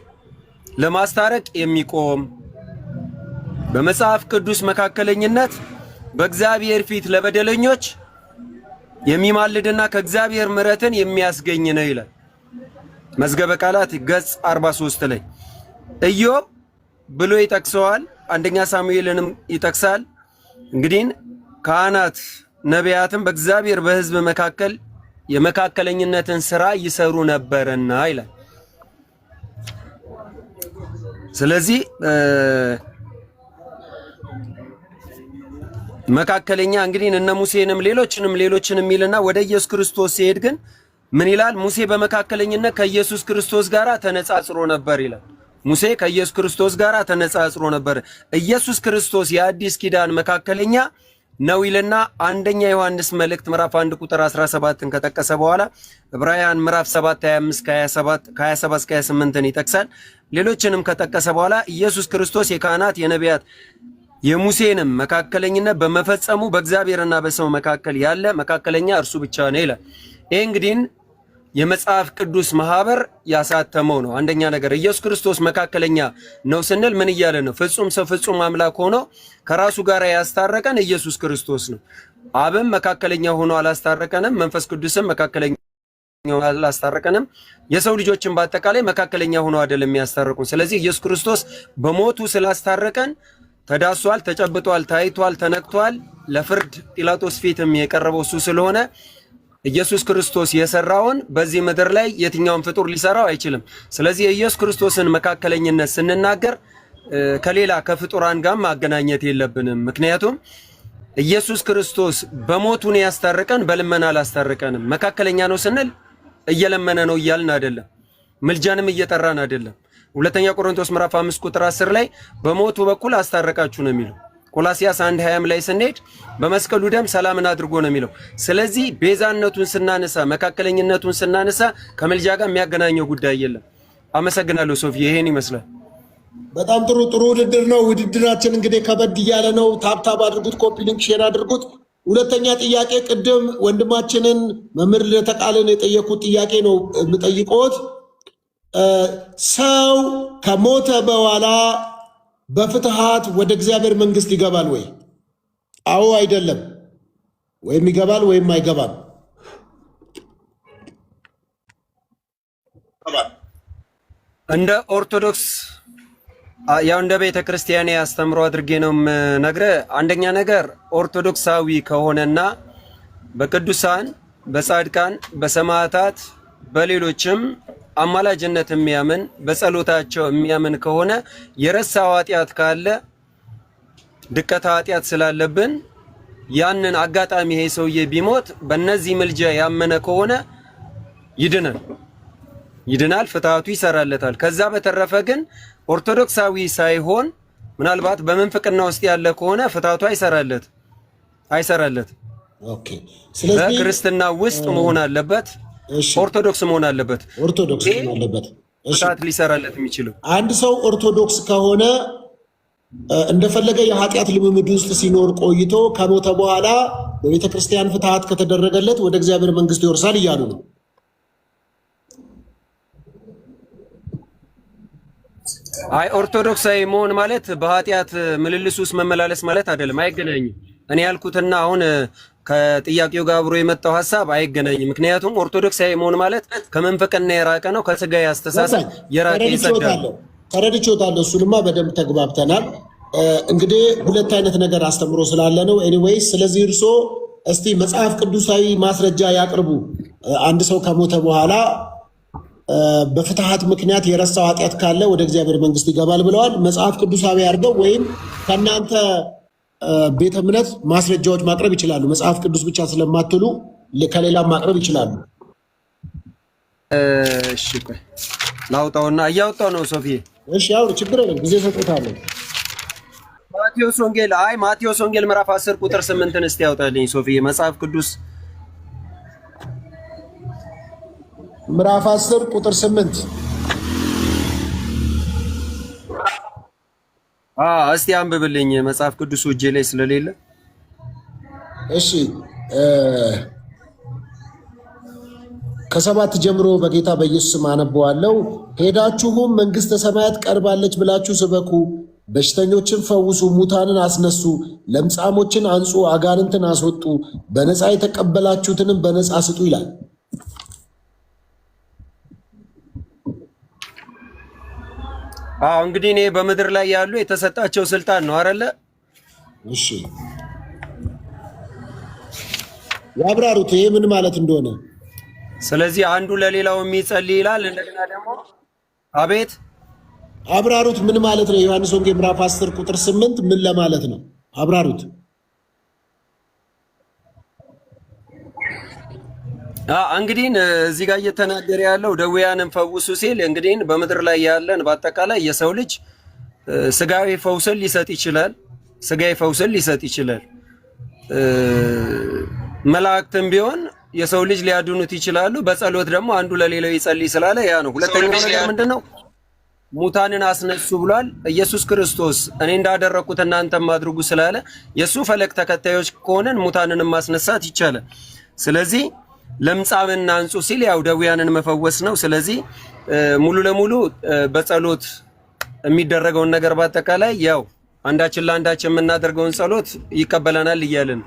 ለማስታረቅ የሚቆም በመጽሐፍ ቅዱስ መካከለኝነት በእግዚአብሔር ፊት ለበደለኞች የሚማልድና ከእግዚአብሔር ምሕረትን የሚያስገኝ ነው ይላል። መዝገበ ቃላት ገጽ 43 ላይ ኢዮብ ብሎ ይጠቅሰዋል። አንደኛ ሳሙኤልንም ይጠቅሳል። እንግዲህ ካህናት ነቢያትም በእግዚአብሔር በሕዝብ መካከል የመካከለኝነትን ስራ ይሰሩ ነበርና ይላል። ስለዚህ መካከለኛ እንግዲህ እነ ሙሴንም ሌሎችንም ይልና ወደ ኢየሱስ ክርስቶስ ሲሄድ ግን ምን ይላል? ሙሴ በመካከለኝነት ከኢየሱስ ክርስቶስ ጋር ተነጻጽሮ ነበር ይላል። ሙሴ ከኢየሱስ ክርስቶስ ጋር ተነጻጽሮ ነበር። ኢየሱስ ክርስቶስ የአዲስ ኪዳን መካከለኛ ነው ይልና አንደኛ ዮሐንስ መልእክት ምዕራፍ 1 ቁጥር 17ን ከጠቀሰ በኋላ ዕብራውያን ምዕራፍ 7 25 ከ27 እስከ 28ን ይጠቅሳል። ሌሎችንም ከጠቀሰ በኋላ ኢየሱስ ክርስቶስ የካህናት የነቢያት የሙሴንም መካከለኝነት በመፈጸሙ በእግዚአብሔርና በሰው መካከል ያለ መካከለኛ እርሱ ብቻ ነው ይላል። ይሄ እንግዲህ የመጽሐፍ ቅዱስ ማህበር ያሳተመው ነው። አንደኛ ነገር ኢየሱስ ክርስቶስ መካከለኛ ነው ስንል ምን እያለ ነው? ፍጹም ሰው ፍጹም አምላክ ሆኖ ከራሱ ጋር ያስታረቀን ኢየሱስ ክርስቶስ ነው። አብም መካከለኛ ሆኖ አላስታረቀንም። መንፈስ ቅዱስም መካከለኛ ሆኖ አላስታረቀንም። የሰው ልጆችን በአጠቃላይ መካከለኛ ሆኖ አይደለም የሚያስታርቁን። ስለዚህ ኢየሱስ ክርስቶስ በሞቱ ስላስታረቀን ተዳሷል፣ ተጨብጧል፣ ታይቷል፣ ተነክቷል። ለፍርድ ጲላጦስ ፊትም የቀረበው እሱ ስለሆነ ኢየሱስ ክርስቶስ የሰራውን በዚህ ምድር ላይ የትኛውን ፍጡር ሊሰራው አይችልም። ስለዚህ የኢየሱስ ክርስቶስን መካከለኝነት ስንናገር ከሌላ ከፍጡራን ጋር ማገናኘት የለብንም። ምክንያቱም ኢየሱስ ክርስቶስ በሞቱን ያስታረቀን፣ በልመና አላስታረቀንም። መካከለኛ ነው ስንል እየለመነ ነው እያልን አይደለም፣ ምልጃንም እየጠራን አይደለም። ሁለተኛ ቆሮንቶስ ምዕራፍ 5 ቁጥር 10 ላይ በሞቱ በኩል አስታረቃችሁ ነው የሚለው። ቆላሲያስ 1:20 ላይ ስንሄድ በመስቀሉ ደም ሰላምን አድርጎ ነው የሚለው። ስለዚህ ቤዛነቱን ስናነሳ፣ መካከለኝነቱን ስናነሳ ከምልጃ ጋር የሚያገናኘው ጉዳይ የለም። አመሰግናለሁ ሶፊ፣ ይሄን ይመስላል። በጣም ጥሩ ውድድር ነው። ውድድራችን እንግዲህ ከበድ እያለ ነው። ታብታብ አድርጉት፣ ኮፒ ሊንክ ሼር አድርጉት። ሁለተኛ ጥያቄ ቅድም ወንድማችንን መምህር ለተቃልን የጠየቁት ጥያቄ ነው የምጠይቆት። ሰው ከሞተ በኋላ በፍትሃት ወደ እግዚአብሔር መንግስት ይገባል ወይ? አዎ አይደለም? ወይም ይገባል ወይም አይገባም? እንደ ኦርቶዶክስ ያው እንደ ቤተ ክርስቲያን ያስተምሮ አድርጌ ነው የምነግርህ። አንደኛ ነገር ኦርቶዶክሳዊ ከሆነና በቅዱሳን በጻድቃን በሰማዕታት በሌሎችም አማላጅነት የሚያምን በጸሎታቸው የሚያምን ከሆነ የረሳው ኃጢአት ካለ ድቀታ ኃጢአት ስላለብን ያንን አጋጣሚ ይሄ ሰውዬ ቢሞት በእነዚህ ምልጃ ያመነ ከሆነ ይድናል፣ ፍትሃቱ ይሰራለታል። ከዛ በተረፈ ግን ኦርቶዶክሳዊ ሳይሆን ምናልባት በመንፍቅና ውስጥ ያለ ከሆነ ፍትሃቱ አይሰራለት። ኦኬ። ስለዚህ በክርስትና ውስጥ መሆን አለበት፣ ኦርቶዶክስ መሆን አለበት። ፍትሃት ሊሰራለት የሚችለው አንድ ሰው ኦርቶዶክስ ከሆነ እንደፈለገ የኃጢአት ልምምድ ውስጥ ሲኖር ቆይቶ ከሞተ በኋላ በቤተ ክርስቲያን ፍትሃት ከተደረገለት ወደ እግዚአብሔር መንግስት ይወርሳል እያሉ ነው። አይ ኦርቶዶክሳዊ መሆን ማለት በኃጢአት ምልልስ ውስጥ መመላለስ ማለት አይደለም፣ አይገናኝም። እኔ ያልኩትና አሁን ከጥያቄው ጋር አብሮ የመጣው ሐሳብ አይገናኝም። ምክንያቱም ኦርቶዶክሳዊ መሆን ማለት ከመንፈቅና የራቀ ነው፣ ከስጋዊ አስተሳሰብ የራቀ ይሰዳል። ተረድቼዎታለሁ። እሱንማ በደንብ ተግባብተናል። እንግዲህ ሁለት አይነት ነገር አስተምሮ ስላለ ነው። ኤኒዌይስ ስለዚህ እርሶ እስቲ መጽሐፍ ቅዱሳዊ ማስረጃ ያቅርቡ። አንድ ሰው ከሞተ በኋላ በፍትሃት ምክንያት የረሳው ኃጢአት ካለ ወደ እግዚአብሔር መንግስት ይገባል ብለዋል። መጽሐፍ ቅዱሳዊ አድርገው ወይም ከእናንተ ቤተ እምነት ማስረጃዎች ማቅረብ ይችላሉ። መጽሐፍ ቅዱስ ብቻ ስለማትሉ ከሌላም ማቅረብ ይችላሉ። እሺ ላውጣውና እያወጣው ነው ሶፊዬ። እሺ አውሩ፣ ችግር የለም፣ ጊዜ ሰጥታለሁ። ማቴዎስ ወንጌል ምዕራፍ 10 ቁጥር 8ን እስቲ ያውጣልኝ ሶፊዬ። መጽሐፍ ቅዱስ ምዕራፍ 10 ቁጥር 8 እስቲ አንብብልኝ። መጽሐፍ ቅዱስ እጄ ላይ ስለሌለ። እሺ ከሰባት ጀምሮ በጌታ በኢየሱስ ስም አነበዋለሁ። ሄዳችሁም መንግሥተ ሰማያት ቀርባለች ብላችሁ ስበኩ፣ በሽተኞችን ፈውሱ፣ ሙታንን አስነሱ፣ ለምጻሞችን አንጹ፣ አጋንንትን አስወጡ፣ በነፃ የተቀበላችሁትንም በነፃ ስጡ ይላል። እንግዲህ እኔ በምድር ላይ ያሉ የተሰጣቸው ስልጣን ነው አይደለ? እሺ ያብራሩት፣ ይሄ ምን ማለት እንደሆነ። ስለዚህ አንዱ ለሌላው የሚጸልይ ይላል። እንደገና ደግሞ አቤት አብራሩት፣ ምን ማለት ነው? ዮሐንስ ወንጌል ምዕራፍ 10 ቁጥር 8 ምን ለማለት ነው? አብራሩት። እንግዲህ እዚህ ጋር እየተናገረ ያለው ደዌያንን ፈውሱ ሲል እንግዲህ በምድር ላይ ያለን በአጠቃላይ የሰው ልጅ ስጋዊ ፈውስን ሊሰጥ ይችላል። መላእክትም ቢሆን የሰው ልጅ ሊያድኑት ይችላሉ። በጸሎት ደግሞ አንዱ ለሌላው ይጸልይ ስላለ ያ ነው። ሁለተኛው ነገር ምንድነው? ሙታንን አስነሱ ብሏል። ኢየሱስ ክርስቶስ እኔ እንዳደረኩት እናንተም አድርጉ ስላለ የሱ ፈለግ ተከታዮች ከሆነን ሙታንንም ማስነሳት ይቻላል። ስለዚህ ለምጻምና አንጹ ሲል ያው ደዌያንን መፈወስ ነው። ስለዚህ ሙሉ ለሙሉ በጸሎት የሚደረገውን ነገር በአጠቃላይ ያው አንዳችን ለአንዳችን የምናደርገውን ጸሎት ይቀበለናል እያልን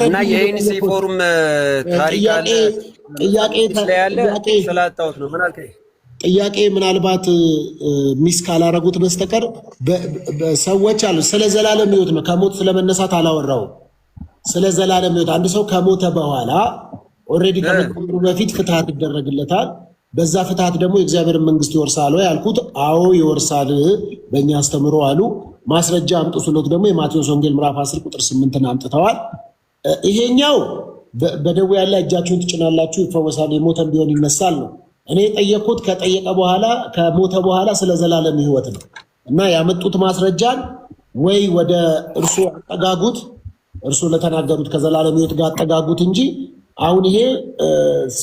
እና የዩኒሴፎርም ታሪክ አለ። ጥያቄ ስላጣሁት ነው። ምን አልከኝ? ጥያቄ ምናልባት ሚስ ካላረጉት በስተቀር ሰዎች አሉ። ስለ ዘላለም ሕይወት ነው፣ ከሞት ስለመነሳት አላወራውም። ስለ ዘላለም ሕይወት አንድ ሰው ከሞተ በኋላ ኦልሬዲ ከመቀበሩ በፊት ፍትሃት ይደረግለታል። በዛ ፍትሃት ደግሞ የእግዚአብሔር መንግስት ይወርሳል ወይ ያልኩት፣ አዎ ይወርሳል በእኛ አስተምሮ አሉ። ማስረጃ አምጡ ስሎት ደግሞ የማቴዎስ ወንጌል ምዕራፍ 10 ቁጥር 8ን አምጥተዋል። ይሄኛው በደዌ ያለ እጃችሁን ትጭናላችሁ ይፈወሳል፣ የሞተም ቢሆን ይነሳል ነው። እኔ የጠየቅኩት ከጠየቀ በኋላ ከሞተ በኋላ ስለ ዘላለም ሕይወት ነው እና ያመጡት ማስረጃን ወይ ወደ እርሱ አጠጋጉት፣ እርሱ ለተናገሩት ከዘላለም ሕይወት ጋር አጠጋጉት እንጂ አሁን ይሄ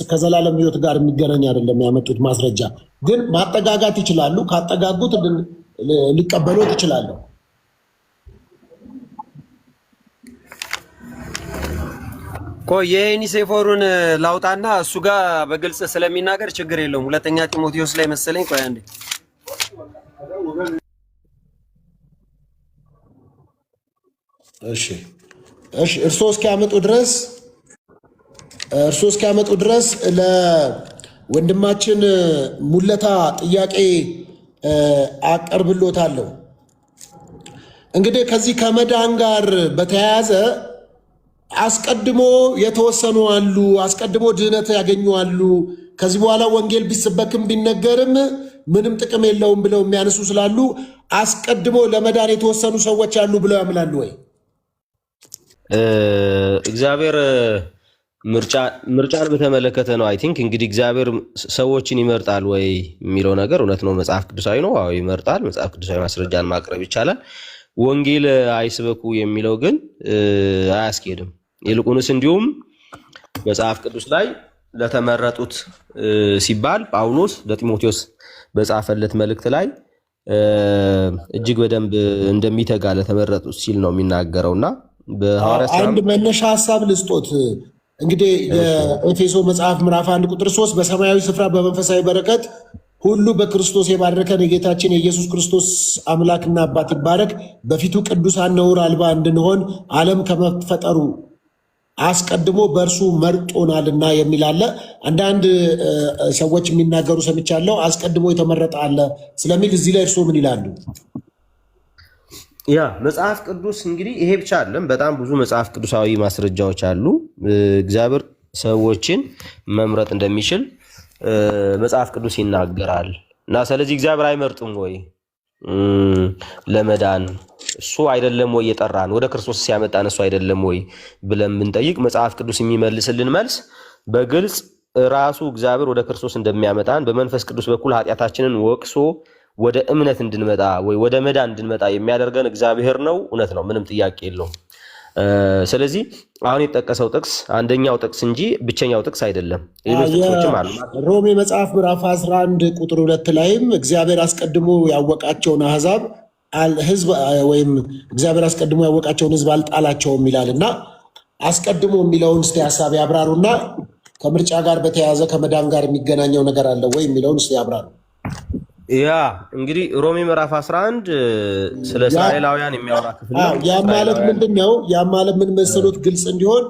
ከዘላለም ሕይወት ጋር የሚገናኝ አይደለም። ያመጡት ማስረጃ ግን ማጠጋጋት ይችላሉ። ካጠጋጉት ሊቀበሉት ይችላሉ። የዩኒሴፎሩን ላውጣና እሱ ጋር በግልጽ ስለሚናገር ችግር የለውም። ሁለተኛ ጢሞቴዎስ ላይ መሰለኝ። ቆይ አንዴ እሺ እርስዎ እስኪያመጡ ድረስ ለወንድማችን ሙለታ ጥያቄ አቀርብሎታለሁ። እንግዲህ ከዚህ ከመዳን ጋር በተያያዘ አስቀድሞ የተወሰኑ አሉ፣ አስቀድሞ ድህነት ያገኙ አሉ። ከዚህ በኋላ ወንጌል ቢሰበክም ቢነገርም ምንም ጥቅም የለውም ብለው የሚያነሱ ስላሉ አስቀድሞ ለመዳን የተወሰኑ ሰዎች አሉ ብለው ያምናሉ ወይ? እግዚአብሔር ምርጫን በተመለከተ ነው። አይ ቲንክ እንግዲህ እግዚአብሔር ሰዎችን ይመርጣል ወይ የሚለው ነገር እውነት ነው፣ መጽሐፍ ቅዱሳዊ ነው። አዎ ይመርጣል። መጽሐፍ ቅዱሳዊ ማስረጃን ማቅረብ ይቻላል። ወንጌል አይስበኩ የሚለው ግን አያስኬድም። ይልቁንስ እንዲሁም መጽሐፍ ቅዱስ ላይ ለተመረጡት ሲባል ጳውሎስ ለጢሞቴዎስ በጻፈለት መልእክት ላይ እጅግ በደንብ እንደሚተጋ ለተመረጡት ሲል ነው የሚናገረውና አንድ መነሻ ሐሳብ ልስጦት። እንግዲህ የኤፌሶ መጽሐፍ ምዕራፍ 1 ቁጥር 3 በሰማያዊ ስፍራ በመንፈሳዊ በረከት ሁሉ በክርስቶስ የባረከን የጌታችን የኢየሱስ ክርስቶስ አምላክና አባት ይባረክ፣ በፊቱ ቅዱሳን ነውር አልባ እንድንሆን ዓለም ከመፈጠሩ አስቀድሞ በእርሱ መርጦናልና የሚል አለ። አንዳንድ ሰዎች የሚናገሩ ሰምቻለሁ፣ አስቀድሞ የተመረጠ አለ ስለሚል እዚህ ላይ እርስዎ ምን ይላሉ? ያ መጽሐፍ ቅዱስ እንግዲህ ይሄ ብቻ አይደለም፣ በጣም ብዙ መጽሐፍ ቅዱሳዊ ማስረጃዎች አሉ። እግዚአብሔር ሰዎችን መምረጥ እንደሚችል መጽሐፍ ቅዱስ ይናገራል። እና ስለዚህ እግዚአብሔር አይመርጥም ወይ ለመዳን? እሱ አይደለም ወይ የጠራን? ወደ ክርስቶስ ሲያመጣን እሱ አይደለም ወይ ብለን ብንጠይቅ መጽሐፍ ቅዱስ የሚመልስልን መልስ በግልጽ ራሱ እግዚአብሔር ወደ ክርስቶስ እንደሚያመጣን በመንፈስ ቅዱስ በኩል ኃጢአታችንን ወቅሶ ወደ እምነት እንድንመጣ ወይ ወደ መዳን እንድንመጣ የሚያደርገን እግዚአብሔር ነው። እውነት ነው፣ ምንም ጥያቄ የለውም። ስለዚህ አሁን የተጠቀሰው ጥቅስ አንደኛው ጥቅስ እንጂ ብቸኛው ጥቅስ አይደለም። ሌሎች ጥቅሶችም አሉ። ሮሜ መጽሐፍ ምዕራፍ 11 ቁጥር 2 ላይም እግዚአብሔር አስቀድሞ ያወቃቸውን አሕዛብ ሕዝብ ወይም እግዚአብሔር አስቀድሞ ያወቃቸውን ሕዝብ አልጣላቸውም ይላል እና አስቀድሞ የሚለውን እስቲ ሀሳብ ያብራሩና ከምርጫ ጋር በተያያዘ ከመዳን ጋር የሚገናኘው ነገር አለ ወይ የሚለውን እስቲ ያብራሩ። ያ እንግዲህ ሮሜ ምዕራፍ 11 ስለ እስራኤላውያን የሚያወራ ክፍል ነው። ያ ማለት ምንድነው? ያ ማለት ምን መሰሎት ግልጽ እንዲሆን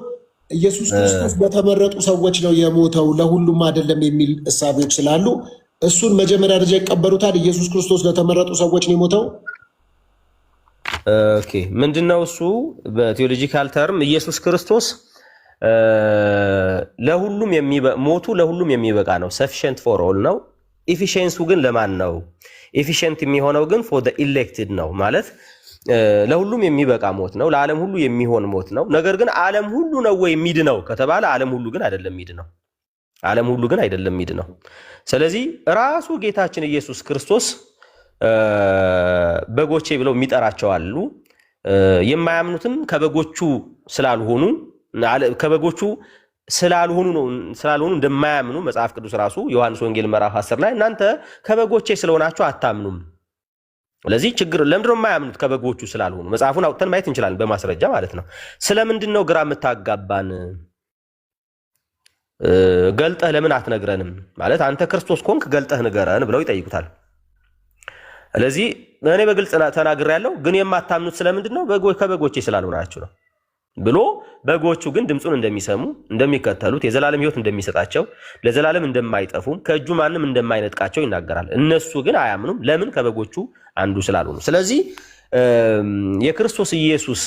ኢየሱስ ክርስቶስ በተመረጡ ሰዎች ነው የሞተው ለሁሉም አይደለም የሚል እሳቤዎች ስላሉ እሱን መጀመሪያ ደረጃ ይቀበሉታል። ኢየሱስ ክርስቶስ ለተመረጡ ሰዎች ነው የሞተው። ኦኬ ምንድነው እሱ? በቴዎሎጂካል ተርም ኢየሱስ ክርስቶስ ለሁሉም ሞቱ ለሁሉም የሚበቃ ነው። ሰፊሽንት ፎር ኦል ነው። ኤፊሽንሱ ግን ለማን ነው? ኤፊሽንት የሚሆነው ግን ፎር ዘ ኢሌክትድ ነው። ማለት ለሁሉም የሚበቃ ሞት ነው፣ ለዓለም ሁሉ የሚሆን ሞት ነው። ነገር ግን ዓለም ሁሉ ነው ወይ የሚድነው ከተባለ ዓለም ሁሉ ግን አይደለም የሚድነው። ዓለም ሁሉ ግን አይደለም የሚድነው። ስለዚህ ራሱ ጌታችን ኢየሱስ ክርስቶስ በጎቼ ብለው የሚጠራቸው አሉ። የማያምኑትም ከበጎቹ ስላልሆኑ ከበጎቹ ስላልሆኑ እንደማያምኑ መጽሐፍ ቅዱስ ራሱ ዮሐንስ ወንጌል ምዕራፍ 10 ላይ እናንተ ከበጎቼ ስለሆናችሁ አታምኑም። ስለዚህ ችግር ለምንድን ነው የማያምኑት? ከበጎቹ ስላልሆኑ። መጽሐፉን አውጥተን ማየት እንችላለን በማስረጃ ማለት ነው። ስለምንድን ነው ግራ የምታጋባን? ገልጠህ ለምን አትነግረንም? ማለት አንተ ክርስቶስ ኮንክ ገልጠህ ንገረን ብለው ይጠይቁታል። ስለዚህ እኔ በግልጽ ተናግሬያለሁ፣ ግን የማታምኑት ስለምንድን ነው? ከበጎቼ ስላልሆናችሁ ነው ብሎ በጎቹ ግን ድምፁን እንደሚሰሙ እንደሚከተሉት የዘላለም ሕይወት እንደሚሰጣቸው ለዘላለም እንደማይጠፉም ከእጁ ማንም እንደማይነጥቃቸው ይናገራል። እነሱ ግን አያምኑም። ለምን? ከበጎቹ አንዱ ስላልሆኑ። ስለዚህ የክርስቶስ ኢየሱስ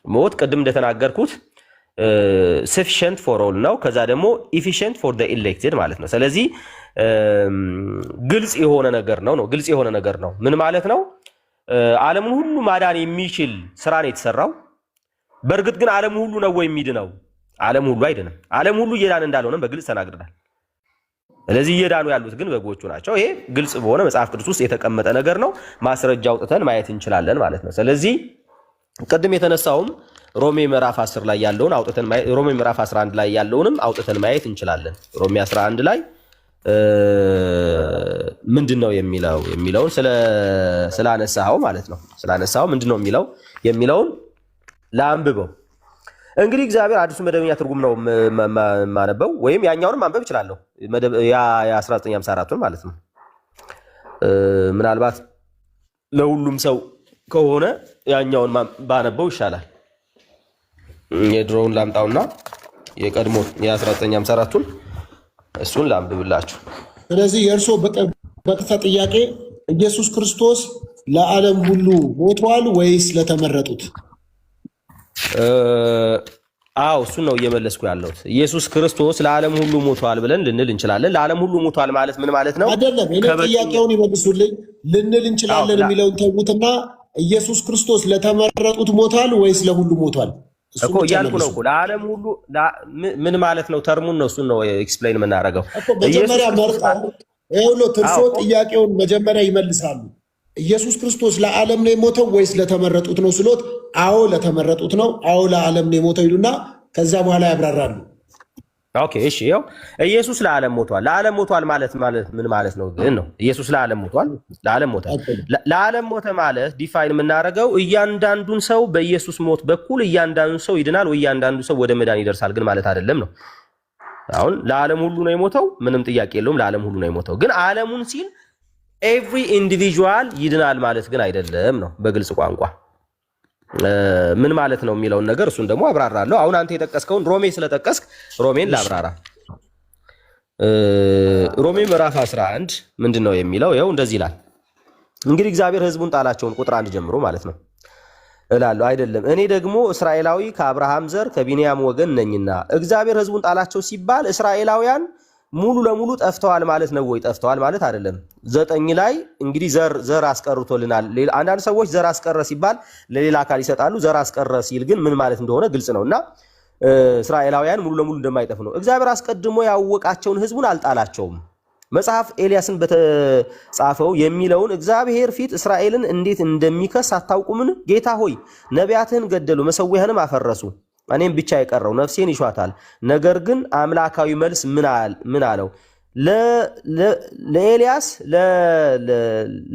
ሞት ቅድም እንደተናገርኩት sufficient for all ነው። ከዛ ደግሞ efficient for the elected ማለት ነው። ስለዚህ ግልጽ የሆነ ነገር ነው። ግልጽ የሆነ ነገር ነው። ምን ማለት ነው? ዓለምን ሁሉ ማዳን የሚችል ስራ ነው የተሰራው። በእርግጥ ግን ዓለም ሁሉ ነው ወይ የሚድነው? ዓለም ሁሉ አይድንም። ዓለም ሁሉ እየዳነ እንዳልሆነም በግልጽ ተናግረናል። ስለዚህ እየዳኑ ያሉት ግን በጎቹ ናቸው። ይሄ ግልጽ በሆነ መጽሐፍ ቅዱስ ውስጥ የተቀመጠ ነገር ነው። ማስረጃ አውጥተን ማየት እንችላለን ማለት ነው። ስለዚህ ቅድም የተነሳውም ሮሜ ምዕራፍ 10 ላይ ያለውን አውጥተን ሮሜ ምዕራፍ 11 ላይ ያለውንም አውጥተን ማየት እንችላለን። ሮሜ 11 ላይ ምንድነው የሚለውን ስላነሳው ማለት ነው። ስላነሳው ምንድነው የሚለውን ላንብበው። እንግዲህ እግዚአብሔር አዲሱ መደበኛ ትርጉም ነው ማነበው፣ ወይም ያኛውንም ማንበብ እችላለሁ። ያ የ1954 ማለት ነው። ምናልባት ለሁሉም ሰው ከሆነ ያኛውን ባነበው ይሻላል። የድሮውን ላምጣውና የቀድሞ የ1954ቱን እሱን ላንብብላችሁ። ስለዚህ የእርሶ በቀጥታ ጥያቄ ኢየሱስ ክርስቶስ ለዓለም ሁሉ ሞቷል ወይስ ለተመረጡት? አዎ እሱን ነው እየመለስኩ ያለሁት። ኢየሱስ ክርስቶስ ለዓለም ሁሉ ሞቷል ብለን ልንል እንችላለን። ለዓለም ሁሉ ሞቷል ማለት ምን ማለት ነው? አይደለም። እኔ ጥያቄውን ይመልሱልኝ። ልንል እንችላለን የሚለውን ተዉትና ኢየሱስ ክርስቶስ ለተመረጡት ሞቷል ወይስ ለሁሉ ሞቷል? እኮ እያልኩ ነው እኮ ለዓለም ሁሉ ምን ማለት ነው? ተርሙን ነው እሱን ነው ኤክስፕሌን የምናደርገው። መጀመሪያ መርጠው ይኸውልህ እርሶ ጥያቄውን መጀመሪያ ይመልሳሉ። ኢየሱስ ክርስቶስ ለዓለም ነው የሞተው ወይስ ለተመረጡት ነው ስሎት፣ አዎ ለተመረጡት ነው፣ አዎ ለዓለም ነው የሞተው ይሉና ከዛ በኋላ ያብራራሉ። ኦኬ እሺ፣ ያው ኢየሱስ ለዓለም ሞቷል። ለዓለም ሞቷል ማለት ምን ማለት ነው ግን ነው? ኢየሱስ ለዓለም ሞቷል፣ ለዓለም ሞተ። ለዓለም ሞተ ማለት ዲፋይን የምናደርገው እያንዳንዱን ሰው በኢየሱስ ሞት በኩል እያንዳንዱ ሰው ይድናል ወይ እያንዳንዱ ሰው ወደ መዳን ይደርሳል ግን ማለት አይደለም ነው። አሁን ለዓለም ሁሉ ነው የሞተው፣ ምንም ጥያቄ የለውም። ለዓለም ሁሉ ነው የሞተው፣ ግን ዓለሙን ሲል ኤቭሪ ኢንዲቪጁዋል ይድናል ማለት ግን አይደለም ነው በግልጽ ቋንቋ። ምን ማለት ነው የሚለውን ነገር እሱን ደግሞ አብራራለሁ። አሁን አንተ የጠቀስከውን ሮሜ ስለጠቀስክ ሮሜን ላብራራ። ሮሜ ምዕራፍ 11 ምንድን ነው የሚለው? ይኸው እንደዚህ ይላል። እንግዲህ እግዚአብሔር ሕዝቡን ጣላቸውን ቁጥር 1 ጀምሮ ማለት ነው እላለሁ አይደለም፣ እኔ ደግሞ እስራኤላዊ ከአብርሃም ዘር ከቢንያም ወገን ነኝና። እግዚአብሔር ሕዝቡን ጣላቸው ሲባል እስራኤላውያን ሙሉ ለሙሉ ጠፍተዋል ማለት ነው ወይ? ጠፍተዋል ማለት አይደለም። 9 ላይ እንግዲህ ዘር አስቀርቶልናል። አንዳንድ ሰዎች ዘር አስቀረ ሲባል ለሌላ አካል ይሰጣሉ። ዘር አስቀረ ሲል ግን ምን ማለት እንደሆነ ግልጽ ነው እና እስራኤላውያን ሙሉ ለሙሉ እንደማይጠፉ ነው። እግዚአብሔር አስቀድሞ ያወቃቸውን ሕዝቡን አልጣላቸውም። መጽሐፍ ኤልያስን በተጻፈው የሚለውን እግዚአብሔር ፊት እስራኤልን እንዴት እንደሚከስ አታውቁምን? ጌታ ሆይ ነቢያትህን ገደሉ፣ መሠዊያህንም አፈረሱ፣ እኔም ብቻ የቀረው ነፍሴን ይሿታል። ነገር ግን አምላካዊ መልስ ምን አለው? ለኤልያስ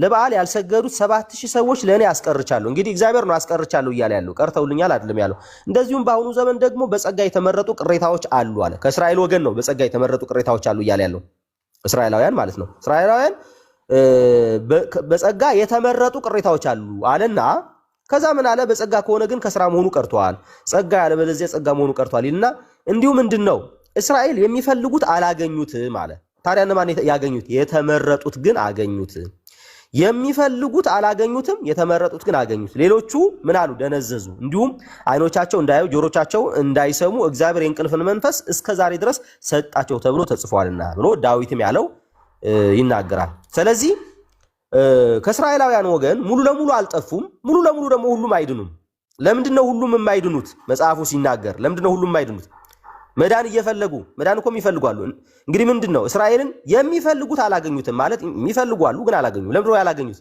ለበዓል ያልሰገዱት 7000 ሰዎች ለእኔ አስቀርቻለሁ። እንግዲህ እግዚአብሔር ነው አስቀርቻለሁ እያለ ያለው፣ ቀርተውልኛል አይደለም ያለው። እንደዚሁም በአሁኑ ዘመን ደግሞ በጸጋ የተመረጡ ቅሬታዎች አሉ አለ። ከእስራኤል ወገን ነው በጸጋ የተመረጡ ቅሬታዎች አሉ እያለ ያለው፣ እስራኤላውያን ማለት ነው። እስራኤላውያን በጸጋ የተመረጡ ቅሬታዎች አሉ አለና ከዛ ምን አለ? በጸጋ ከሆነ ግን ከስራ መሆኑ ቀርቷል፣ ጸጋ ያለ በለዚያ ጸጋ መሆኑ ቀርቷል ይልና እንዲሁ ምንድነው እስራኤል የሚፈልጉት አላገኙትም አለ። ታዲያ እነማን ያገኙት? የተመረጡት ግን አገኙት። የሚፈልጉት አላገኙትም፣ የተመረጡት ግን አገኙት። ሌሎቹ ምን አሉ? ደነዘዙ። እንዲሁም አይኖቻቸው እንዳያዩ ጆሮቻቸው እንዳይሰሙ እግዚአብሔር የእንቅልፍን መንፈስ እስከ ዛሬ ድረስ ሰጣቸው ተብሎ ተጽፏልና ብሎ ዳዊትም ያለው ይናገራል። ስለዚህ ከእስራኤላውያን ወገን ሙሉ ለሙሉ አልጠፉም፣ ሙሉ ለሙሉ ደግሞ ሁሉም አይድኑም። ለምንድነው ሁሉም የማይድኑት? መጽሐፉ ሲናገር ለምንድነው ሁሉም የማይድኑት? መዳን እየፈለጉ መዳን እኮ የሚፈልጓሉ። እንግዲህ ምንድነው እስራኤልን የሚፈልጉት አላገኙትም ማለት የሚፈልጓሉ ግን አላገኙም። ለምንድነው ያላገኙት?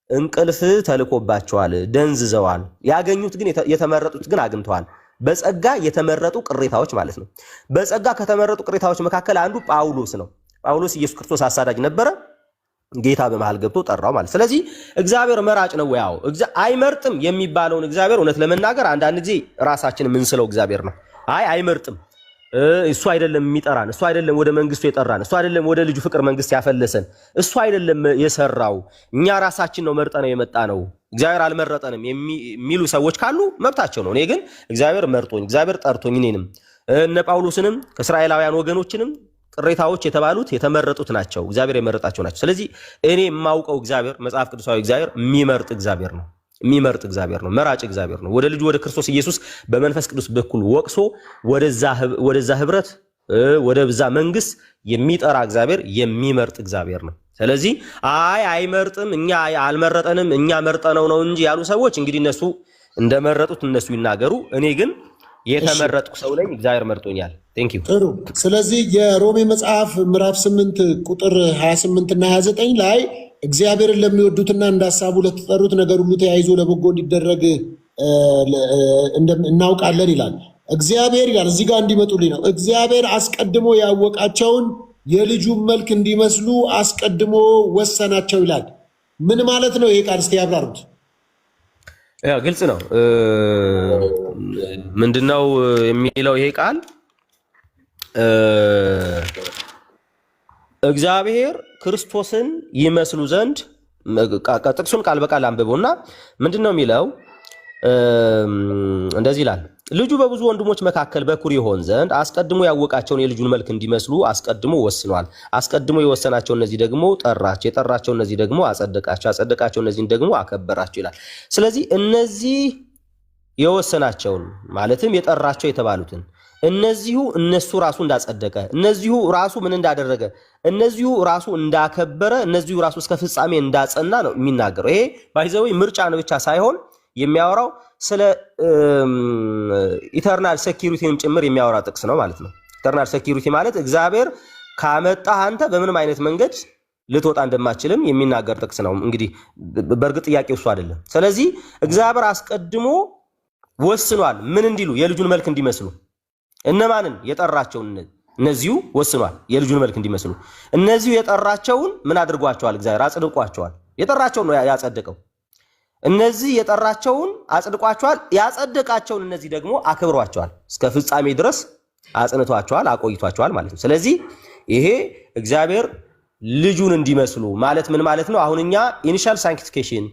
እንቅልፍ ተልኮባቸዋል፣ ደንዝዘዋል። ያገኙት ግን የተመረጡት ግን አግኝተዋል። በጸጋ የተመረጡ ቅሬታዎች ማለት ነው። በጸጋ ከተመረጡ ቅሬታዎች መካከል አንዱ ጳውሎስ ነው። ጳውሎስ ኢየሱስ ክርስቶስ አሳዳጅ ነበረ። ጌታ በመሃል ገብቶ ጠራው ማለት። ስለዚህ እግዚአብሔር መራጭ ነው። ያው አይመርጥም የሚባለውን እግዚአብሔር እውነት ለመናገር አንዳንድ ጊዜ ራሳችን የምንስለው እግዚአብሔር ነው። አይመርጥም፣ እሱ አይደለም የሚጠራን፣ እሱ አይደለም ወደ መንግስቱ የጠራን፣ እሱ አይደለም ወደ ልጁ ፍቅር መንግስት ያፈለሰን፣ እሱ አይደለም የሰራው፣ እኛ ራሳችን ነው መርጠነው የመጣ ነው፣ እግዚአብሔር አልመረጠንም የሚሉ ሰዎች ካሉ መብታቸው ነው። እኔ ግን እግዚአብሔር መርጦኝ፣ እግዚአብሔር ጠርቶኝ እኔንም እነ ጳውሎስንም ከእስራኤላውያን ወገኖችንም ቅሬታዎች የተባሉት የተመረጡት ናቸው፣ እግዚአብሔር የመረጣቸው ናቸው። ስለዚህ እኔ የማውቀው እግዚአብሔር መጽሐፍ ቅዱሳዊ እግዚአብሔር የሚመርጥ እግዚአብሔር ነው፣ የሚመርጥ እግዚአብሔር ነው፣ መራጭ እግዚአብሔር ነው። ወደ ልጁ ወደ ክርስቶስ ኢየሱስ በመንፈስ ቅዱስ በኩል ወቅሶ ወደዛ ህብረት ወደዛ መንግስት የሚጠራ እግዚአብሔር የሚመርጥ እግዚአብሔር ነው። ስለዚህ አይመርጥም፣ እኛ አልመረጠንም፣ እኛ መርጠነው ነው እንጂ ያሉ ሰዎች እንግዲህ እነሱ እንደመረጡት እነሱ ይናገሩ። እኔ ግን የተመረጥኩ ሰው ነኝ፣ እግዚአብሔር መርጦኛል። ቴንኪው። ጥሩ። ስለዚህ የሮሜ መጽሐፍ ምዕራፍ 8 ቁጥር 28 እና 29 ላይ እግዚአብሔርን ለሚወዱትና እንደ ሐሳቡ ለተጠሩት ነገር ሁሉ ተያይዞ ለበጎ እንዲደረግ እናውቃለን ይላል። እግዚአብሔር ይላል እዚህ ጋር እንዲመጡልኝ ነው። እግዚአብሔር አስቀድሞ ያወቃቸውን የልጁን መልክ እንዲመስሉ አስቀድሞ ወሰናቸው ይላል። ምን ማለት ነው ይሄ ቃል? እስቲ ያብራሩት። ግልጽ ነው። ምንድነው የሚለው ይሄ ቃል? እግዚአብሔር ክርስቶስን ይመስሉ ዘንድ ጥቅሱን ቃል በቃል አንብቦና ምንድነው የሚለው? እንደዚህ ይላል፣ ልጁ በብዙ ወንድሞች መካከል በኩር ይሆን ዘንድ አስቀድሞ ያወቃቸውን የልጁን መልክ እንዲመስሉ አስቀድሞ ወስኗል። አስቀድሞ የወሰናቸው እነዚህ ደግሞ ጠራቸው፣ የጠራቸው እነዚህ ደግሞ አጸደቃቸው፣ አጸደቃቸው እነዚህን ደግሞ አከበራቸው ይላል። ስለዚህ እነዚህ የወሰናቸውን ማለትም የጠራቸው የተባሉትን እነዚሁ እነሱ ራሱ እንዳጸደቀ፣ እነዚሁ ራሱ ምን እንዳደረገ፣ እነዚሁ ራሱ እንዳከበረ፣ እነዚሁ ራሱ እስከ ፍጻሜ እንዳጸና ነው የሚናገረው። ይሄ ባይዘው ምርጫን ብቻ ሳይሆን የሚያወራው ስለ ኢተርናል ሴኩሪቲንም ጭምር የሚያወራ ጥቅስ ነው ማለት ነው። ኢተርናል ሴኩሪቲ ማለት እግዚአብሔር ካመጣህ አንተ በምንም አይነት መንገድ ልትወጣ እንደማችልም የሚናገር ጥቅስ ነው። እንግዲህ በእርግጥ ጥያቄው እሱ አይደለም። ስለዚህ እግዚአብሔር አስቀድሞ ወስኗል ምን እንዲሉ የልጁን መልክ እንዲመስሉ እነማንን የጠራቸውን እነዚሁ ወስኗል የልጁን መልክ እንዲመስሉ እነዚሁ የጠራቸውን ምን አድርጓቸዋል? እግዚአብሔር አጽድቋቸዋል። የጠራቸውን ነው ያጸደቀው። እነዚህ የጠራቸውን አጽድቋቸዋል። ያጸደቃቸውን እነዚህ ደግሞ አክብሯቸዋል። እስከ ፍጻሜ ድረስ አጽንቷቸዋል፣ አቆይቷቸዋል ማለት ነው። ስለዚህ ይሄ እግዚአብሔር ልጁን እንዲመስሉ ማለት ምን ማለት ነው? አሁን እኛ ኢኒሻል ሳንክቲፊኬሽን፣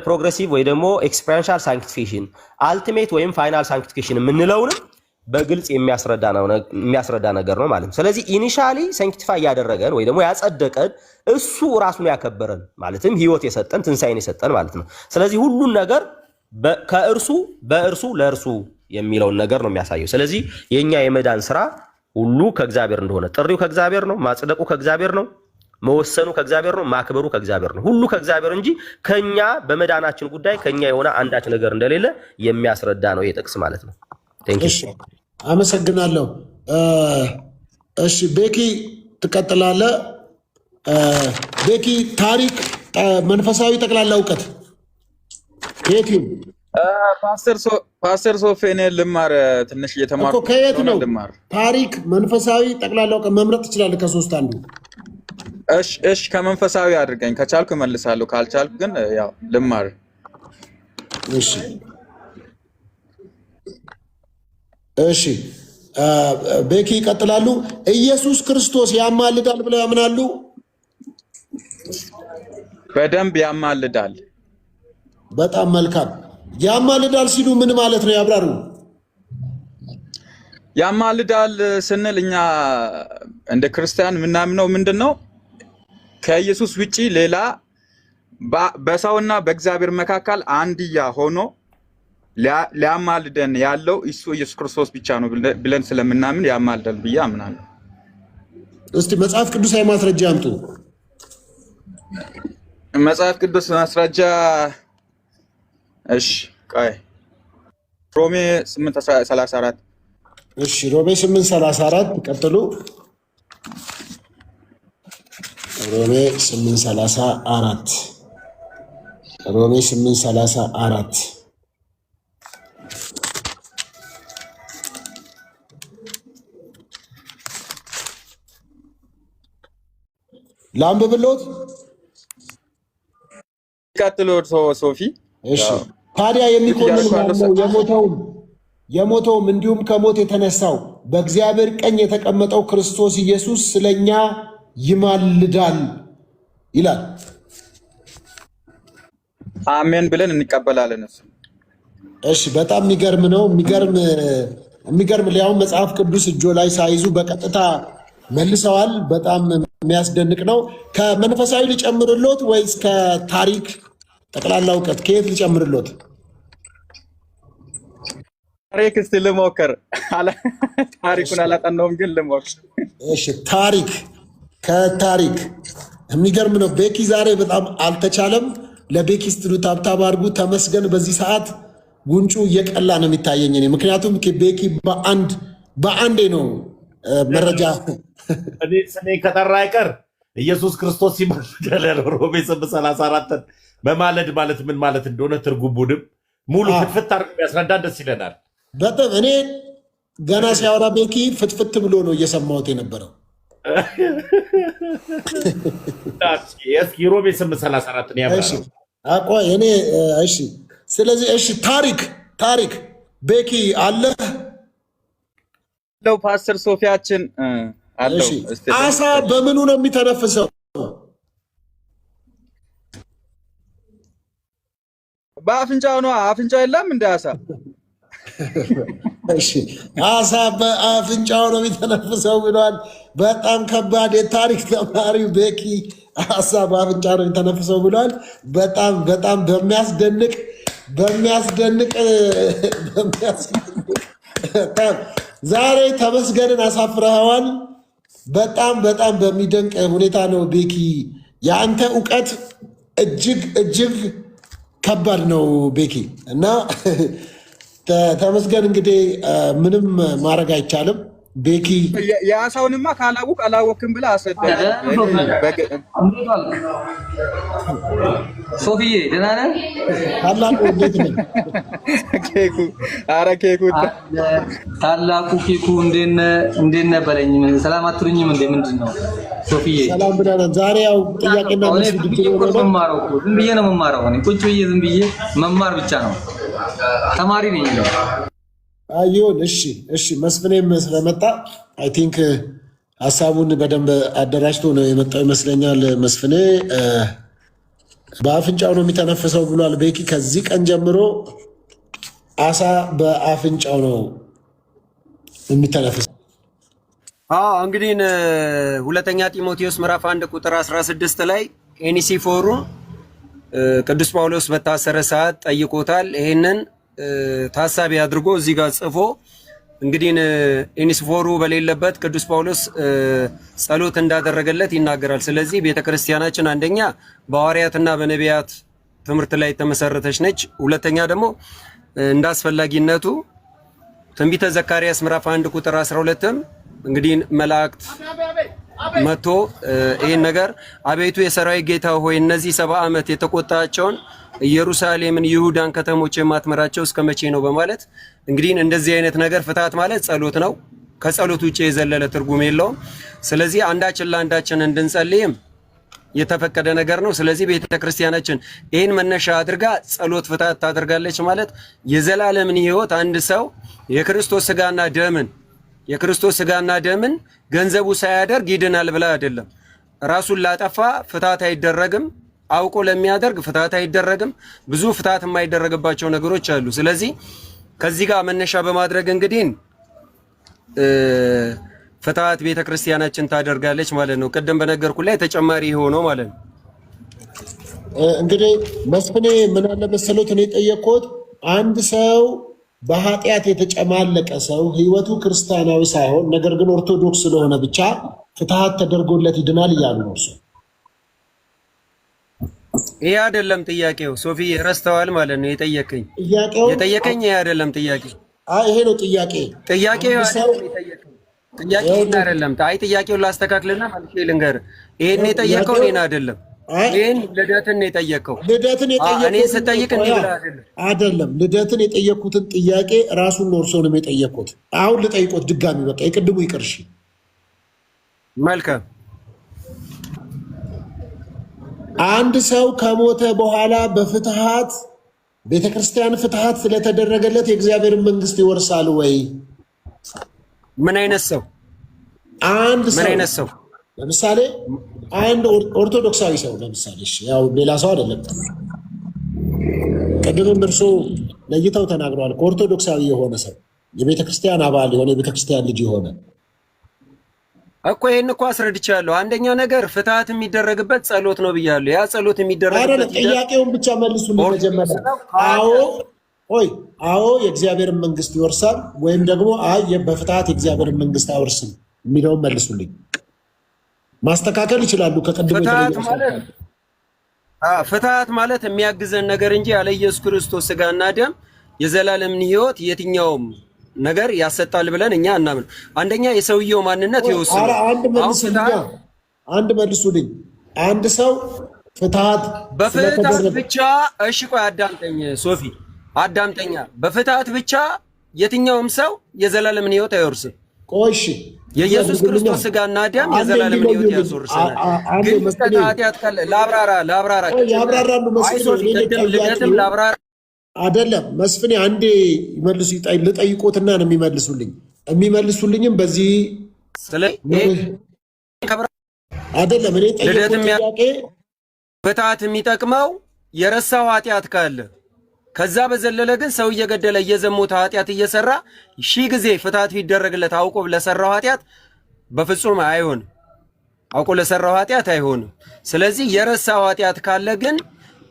ፕሮግሬሲቭ ወይ ደግሞ ኤክስፔሪንሻል ሳንክቲፊኬሽን፣ አልቲሜት ወይም ፋይናል ሳንክቲፊኬሽን የምንለውንም በግልጽ የሚያስረዳ ነገር ነው ማለት ነው። ስለዚህ ኢኒሻሊ ሳንክቲፋይ ያደረገን ወይ ደግሞ ያጸደቀን እሱ ራሱን ያከበረን ማለትም ህይወት የሰጠን ትንሳኤን የሰጠን ማለት ነው። ስለዚህ ሁሉን ነገር ከእርሱ በእርሱ ለእርሱ የሚለውን ነገር ነው የሚያሳየው። ስለዚህ የኛ የመዳን ስራ ሁሉ ከእግዚአብሔር እንደሆነ፣ ጥሪው ከእግዚአብሔር ነው፣ ማጽደቁ ከእግዚአብሔር ነው፣ መወሰኑ ከእግዚአብሔር ነው፣ ማክበሩ ከእግዚአብሔር ነው። ሁሉ ከእግዚአብሔር እንጂ ከኛ በመዳናችን ጉዳይ ከኛ የሆነ አንዳች ነገር እንደሌለ የሚያስረዳ ነው ይሄ ጥቅስ ማለት ነው። አመሰግናለሁ። እሺ ቤኪ ትቀጥላለህ። ቤኪ ታሪክ፣ መንፈሳዊ ጠቅላላ እውቀት ከየት ነው? ፓስተር ሶፊ እኔ ልማር ትንሽ እየተማርኩ እኮ ከየት ነው? ታሪክ፣ መንፈሳዊ ጠቅላላ እውቀት መምረጥ ትችላለህ ከሶስት አንዱ። እሺ ከመንፈሳዊ አድርገኝ፣ ከቻልኩ እመልሳለሁ፣ ካልቻልኩ ግን ያው ልማር። እሺ እሺ ቤኪ ይቀጥላሉ። ኢየሱስ ክርስቶስ ያማልዳል ብለው ያምናሉ? በደንብ ያማልዳል። በጣም መልካም። ያማልዳል ሲሉ ምን ማለት ነው? ያብራሩ። ያማልዳል ስንል እኛ እንደ ክርስቲያን የምናምነው ምንድነው? ከኢየሱስ ውጪ ሌላ በሰውና በእግዚአብሔር መካከል አንድያ ሆኖ ሊያማልደን ያለው እሱ ኢየሱስ ክርስቶስ ብቻ ነው ብለን ስለምናምን ያማልዳል ብዬ አምናለሁ። እስቲ መጽሐፍ ቅዱሳዊ ማስረጃ አምጡ። መጽሐፍ ቅዱስ ማስረጃ እሺ ቆይ ሮሜ 8:34 እሺ ሮሜ 8:34 ቀጥሉ። ሮሜ 8:34 ሮሜ 8:34 ላንብብሎት። ቀጥሎ ሶፊ። እሺ ታዲያ የሚኮንን ነው የሞተውም እንዲሁም ከሞት የተነሳው በእግዚአብሔር ቀኝ የተቀመጠው ክርስቶስ ኢየሱስ ስለኛ ይማልዳል ይላል። አሜን ብለን እንቀበላለን። እሺ በጣም የሚገርም ነው። የሚገርም ሊያውም መጽሐፍ ቅዱስ እጆ ላይ ሳይዙ በቀጥታ መልሰዋል። በጣም የሚያስደንቅ ነው። ከመንፈሳዊ ሊጨምርሎት ወይስ ከታሪክ ጠቅላላ እውቀት ከየት ሊጨምርሎት? ታሪክ እስቲ ልሞክር። ታሪኩን አላጠናውም ግን ልሞክር። እሺ ታሪክ ከታሪክ የሚገርም ነው። ቤኪ ዛሬ በጣም አልተቻለም። ለቤኪ ስትሉ ታብታብ አድርጉ። ተመስገን በዚህ ሰዓት ጉንጩ እየቀላ ነው የሚታየኝ እኔ። ምክንያቱም ቤኪ በአንዴ ነው መረጃ ስሜ ከጠራ አይቀር ኢየሱስ ክርስቶስ ይማልዳል ያለው ሮሜ 8:34 በማለድ ማለት ምን ማለት እንደሆነ ትርጉሙንም ሙሉ ፍትፍት አድርጎ ቢያስረዳን ደስ ይለናል። በጣም እኔ ገና ሲያወራ ቤኪ ፍትፍት ብሎ ነው እየሰማሁት የነበረው። እስኪ ሮሜ 8:34 ነው ያለው። አቆይ እኔ እሺ። ስለዚህ እሺ ታሪክ ቤኪ አለ ነው ፓስተር ሶፊያችን አለው። አሳ በምኑ ነው የሚተነፍሰው? በአፍንጫው ነው። አፍንጫው የለም እንደ አሳ። እሺ አሳ በአፍንጫው ነው የሚተነፍሰው ብሏል። በጣም ከባድ የታሪክ ተማሪው ቤኪ አሳ በአፍንጫ ነው የሚተነፍሰው ብሏል። በጣም በሚያስደንቅ ዛሬ ተመስገንን አሳፍረኸዋል። በጣም በሚደንቅ ሁኔታ ነው ቤኪ። የአንተ እውቀት እጅግ ከባድ ነው ቤኪ እና ተመስገን። እንግዲህ ምንም ማድረግ አይቻልም። ቤኪ የአሳውንማ ካላወቅ አላወቅም ብለህ አስረዳኝ። ሶፊዬ ደህና ነህ? ታላቁ እንዴት ነህ? ኬኩ ኧረ ኬኩ ታላቁ ኬኩ እንዴት ነህ በለኝ። ሰላም አትሉኝም እንዴ? ምንድን ነው ሶፊዬ? ሰላም ብለናል። ዛሬ ያው ጥያቄና መልስ ውድድር ነው። መማረው እኮ ዝም ብዬ ነው መማረው። እኔ ቁጭ ብዬ ዝም ብዬ መማር ብቻ ነው። ተማሪ ነኝ። አይዮን እሺ መስፍኔም ስለመጣ አይ ቲንክ ሀሳቡን በደንብ አደራጅቶ ነው የመጣው ይመስለኛል። መስፍኔ በአፍንጫው ነው የሚተነፍሰው ብሏል ቤኪ። ከዚህ ቀን ጀምሮ አሳ በአፍንጫው ነው የሚተነፍሰው። እንግዲህ ሁለተኛ ጢሞቴዎስ ምዕራፍ 1 ቁጥር 16 ላይ ኤኒሲፎሩ ቅዱስ ጳውሎስ በታሰረ ሰዓት ጠይቆታል። ይሄንን ታሳቢ አድርጎ እዚህ ጋር ጽፎ እንግዲህ ኤኒሲፎሩ በሌለበት ቅዱስ ጳውሎስ ጸሎት እንዳደረገለት ይናገራል። ስለዚህ ቤተክርስቲያናችን አንደኛ በሐዋርያትና በነቢያት ትምህርት ላይ የተመሰረተች ነች። ሁለተኛ ደግሞ እንደ አስፈላጊነቱ ትንቢተ ዘካርያስ ምዕራፍ 1 ቁጥር 12ም እንግዲህ መላእክት መጥቶ ይህን ነገር አቤቱ የሰራዊት ጌታ ሆይ እነዚህ 70 ዓመት የተቆጣቸውን ኢየሩሳሌምን ይሁዳን ከተሞች የማትመራቸው እስከ መቼ ነው በማለት እንግዲህ እንደዚህ አይነት ነገር ፍትሐት ማለት ጸሎት ነው። ከጸሎት ውጪ የዘለለ ትርጉም የለውም። ስለዚህ አንዳችን ለአንዳችን እንድንጸልይም የተፈቀደ ነገር ነው። ስለዚህ ቤተክርስቲያናችን ይህን መነሻ አድርጋ ጸሎት ፍትሐት ታደርጋለች ማለት የዘላለምን ሕይወት አንድ ሰው የክርስቶስ ስጋና ደምን ገንዘቡ ሳያደርግ ይድናል ብላ አይደለም። ራሱን ላጠፋ ፍትሐት አይደረግም። አውቆ ለሚያደርግ ፍትሐት አይደረግም። ብዙ ፍትሐት የማይደረግባቸው ነገሮች አሉ። ስለዚህ ከዚህ ጋር መነሻ በማድረግ እንግዲህ ፍትሐት ቤተክርስቲያናችን ታደርጋለች ማለት ነው። ቅድም በነገርኩ ላይ ተጨማሪ ሆኖ ማለት ነው። እንግዲህ መስፍኔ ምን አለ መሰሎት እኔ ጠየቅኩት። አንድ ሰው በኃጢአት የተጨማለቀ ሰው ህይወቱ ክርስቲያናዊ ሳይሆን ነገር ግን ኦርቶዶክስ ስለሆነ ብቻ ፍትሐት ተደርጎለት ይድናል እያሉ ነው። ይሄ አይደለም ጥያቄው። ሶፊ ረስተዋል ማለት ነው። የጠየቀኝ ይሄ አይደለም ጥያቄው። ይሄ ነው ጥያቄው አይደለም። ጥያቄውን ላስተካክልና መልሼ ልንገርህ። ይሄን የጠየቀው እኔን አይደለም። ይሄን ልደትን የጠየቀው እኔ ስጠይቅ እንዲህ ብለህ አይደለም። ልደትን የጠየኩትን ጥያቄ ራሱን ነው እርሶንም የጠየቁት። አሁን ልጠይቆት ድጋሚ በቃ የቅድሙ ይቅርሽ። መልካም። አንድ ሰው ከሞተ በኋላ በፍትሐት ቤተክርስቲያን ፍትሐት ስለተደረገለት የእግዚአብሔርን መንግስት ይወርሳል ወይ? ምን አይነት ሰው? ለምሳሌ አንድ ኦርቶዶክሳዊ ሰው ለምሳሌ ያው ሌላ ሰው አይደለም። ቅድምም እርሶ ለይተው ተናግረዋል። ከኦርቶዶክሳዊ የሆነ ሰው የቤተክርስቲያን አባል የሆነ የቤተክርስቲያን ልጅ የሆነ እኮ ይሄን እኮ አስረድቻለሁ። አንደኛ ነገር ፍትሐት የሚደረግበት ጸሎት ነው ብያለሁ። ያ ጸሎት የሚደረግበት ጥያቄውን ብቻ መልሱልኝ መጀመሪያ። አዎ የእግዚአብሔርን መንግስት ይወርሳል ወይም ደግሞ በፍትሐት የእግዚአብሔርን መንግስት አይወርስም የሚለውን መልሱልኝ። ማስተካከል ይችላሉ። ፍትሐት ማለት የሚያግዘን ነገር እንጂ ያለ ኢየሱስ ክርስቶስ ስጋና ደም የዘላለምን ሕይወት የትኛውም ነገር ያሰጣል ብለን እኛ እናምን። አንደኛ የሰውየው ማንነት ይወስናል። አንድ መልሱልኝ። አንድ ሰው ፍትሐት በፍትሐት ብቻ እሺ፣ ቆይ አዳምጠኝ ሶፊ፣ አዳምጠኛ። በፍትሐት ብቻ የትኛውም ሰው የዘላለምን ሕይወት አይወርስም። ቆይሽ የኢየሱስ ክርስቶስ ስጋና ደም የዘላለምን ሕይወት ያስወርሰናል። ግን ኃጢአት ካለ ላብራራ ያብራራሉ። ልደትም ላብራራ አይደለም መስፍኔ፣ አንዴ ይመልሱ ልጠይቆትና ነው የሚመልሱልኝ። የሚመልሱልኝም በዚህ አይደለም። እኔ ጠይቆት ጥያቄ ፍትሐት የሚጠቅመው የረሳው ኃጢአት ካለ ከዛ በዘለለ ግን ሰው እየገደለ እየዘሞተ ኃጢአት እየሰራ ሺህ ጊዜ ፍትሐት ቢደረግለት አውቆ ለሰራው ኃጢአት በፍጹም አይሆንም። አውቆ ለሰራው ኃጢአት አይሆንም። ስለዚህ የረሳው ኃጢአት ካለ ግን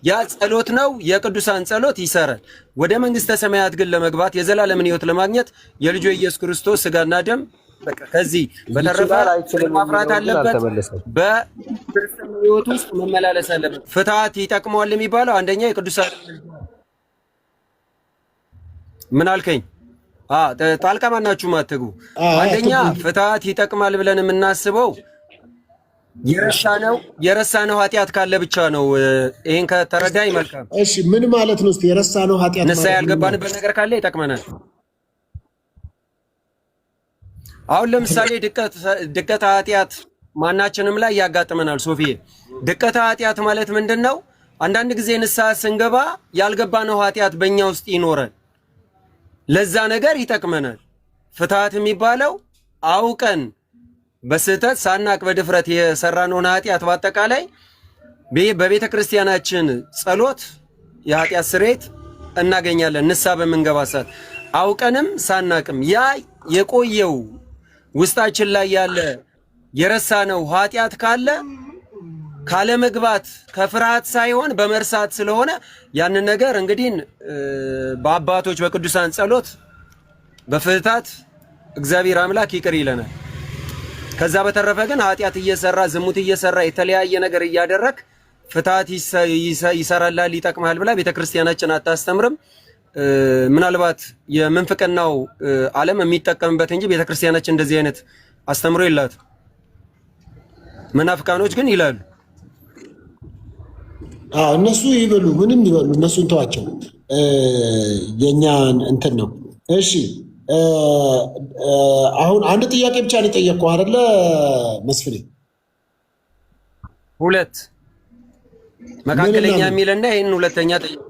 ያ ጸሎት ነው፣ የቅዱሳን ጸሎት ይሰራል። ወደ መንግስተ ሰማያት ግን ለመግባት የዘላለምን ሕይወት ለማግኘት የልጁ ኢየሱስ ክርስቶስ ስጋና ደም በቃ ከዚህ በተረፈ ማፍራት አለበት። በክርስትና ሕይወት ውስጥ መመላለስ አለበት። ፍትሐት ይጠቅመዋል የሚባለው አንደኛ የቅዱሳን ምን አልከኝ? ጣልቃ ማናችሁ ማትጉ። አንደኛ ፍትሐት ይጠቅማል ብለን የምናስበው የረሳነው ኃጢአት ካለ ብቻ ነው። ይሄን ከተረዳኝ መልካም። እሺ ምን ማለት ነው? እስቲ የረሳነው ኃጢአት ማለት ንስሐ ያልገባንበት ነገር ካለ ይጠቅመናል። አሁን ለምሳሌ ድቀት ኃጢአት ማናችንም ላይ ያጋጥመናል። ሶፊዬ ድቀት ኃጢአት ማለት ምንድን ነው? አንዳንድ ጊዜ ንስሐ ስንገባ ያልገባነው ኃጢአት በእኛ ውስጥ ይኖራል። ለዛ ነገር ይጠቅመናል። ፍትሐት የሚባለው አውቀን በስህተት ሳናቅ በድፍረት የሰራነውን ኃጢአት በአጠቃላይ በቤተ ክርስቲያናችን ጸሎት የኃጢአት ስርየት እናገኛለን። ንስሐ በምንገባ ሰዓት አውቀንም ሳናቅም ያ የቆየው ውስጣችን ላይ ያለ የረሳነው ኃጢአት ካለ መግባት ከፍርሃት ሳይሆን በመርሳት ስለሆነ ያንን ነገር እንግዲህ በአባቶች በቅዱሳን ጸሎት በፍትሐት እግዚአብሔር አምላክ ይቅር ይለናል። ከዛ በተረፈ ግን ኃጢአት እየሰራ ዝሙት እየሰራ የተለያየ ነገር እያደረክ ፍትሐት ይሰራላል ይጠቅማል ብላ ቤተክርስቲያናችን አታስተምርም። ምናልባት የምንፍቅናው ዓለም የሚጠቀምበት እንጂ ቤተክርስቲያናችን እንደዚህ አይነት አስተምሮ የላት። መናፍቃኖች ግን ይላሉ። እነሱ ይበሉ ምንም ይበሉ፣ እነሱን ተዋቸው። የኛን እንትን ነው። እሺ አሁን አንድ ጥያቄ ብቻ ነው የጠየቅኩህ አይደለ መስፍኔ? ሁለት መካከለኛ የሚልና ይሄን ሁለተኛ ጠየቅኩ።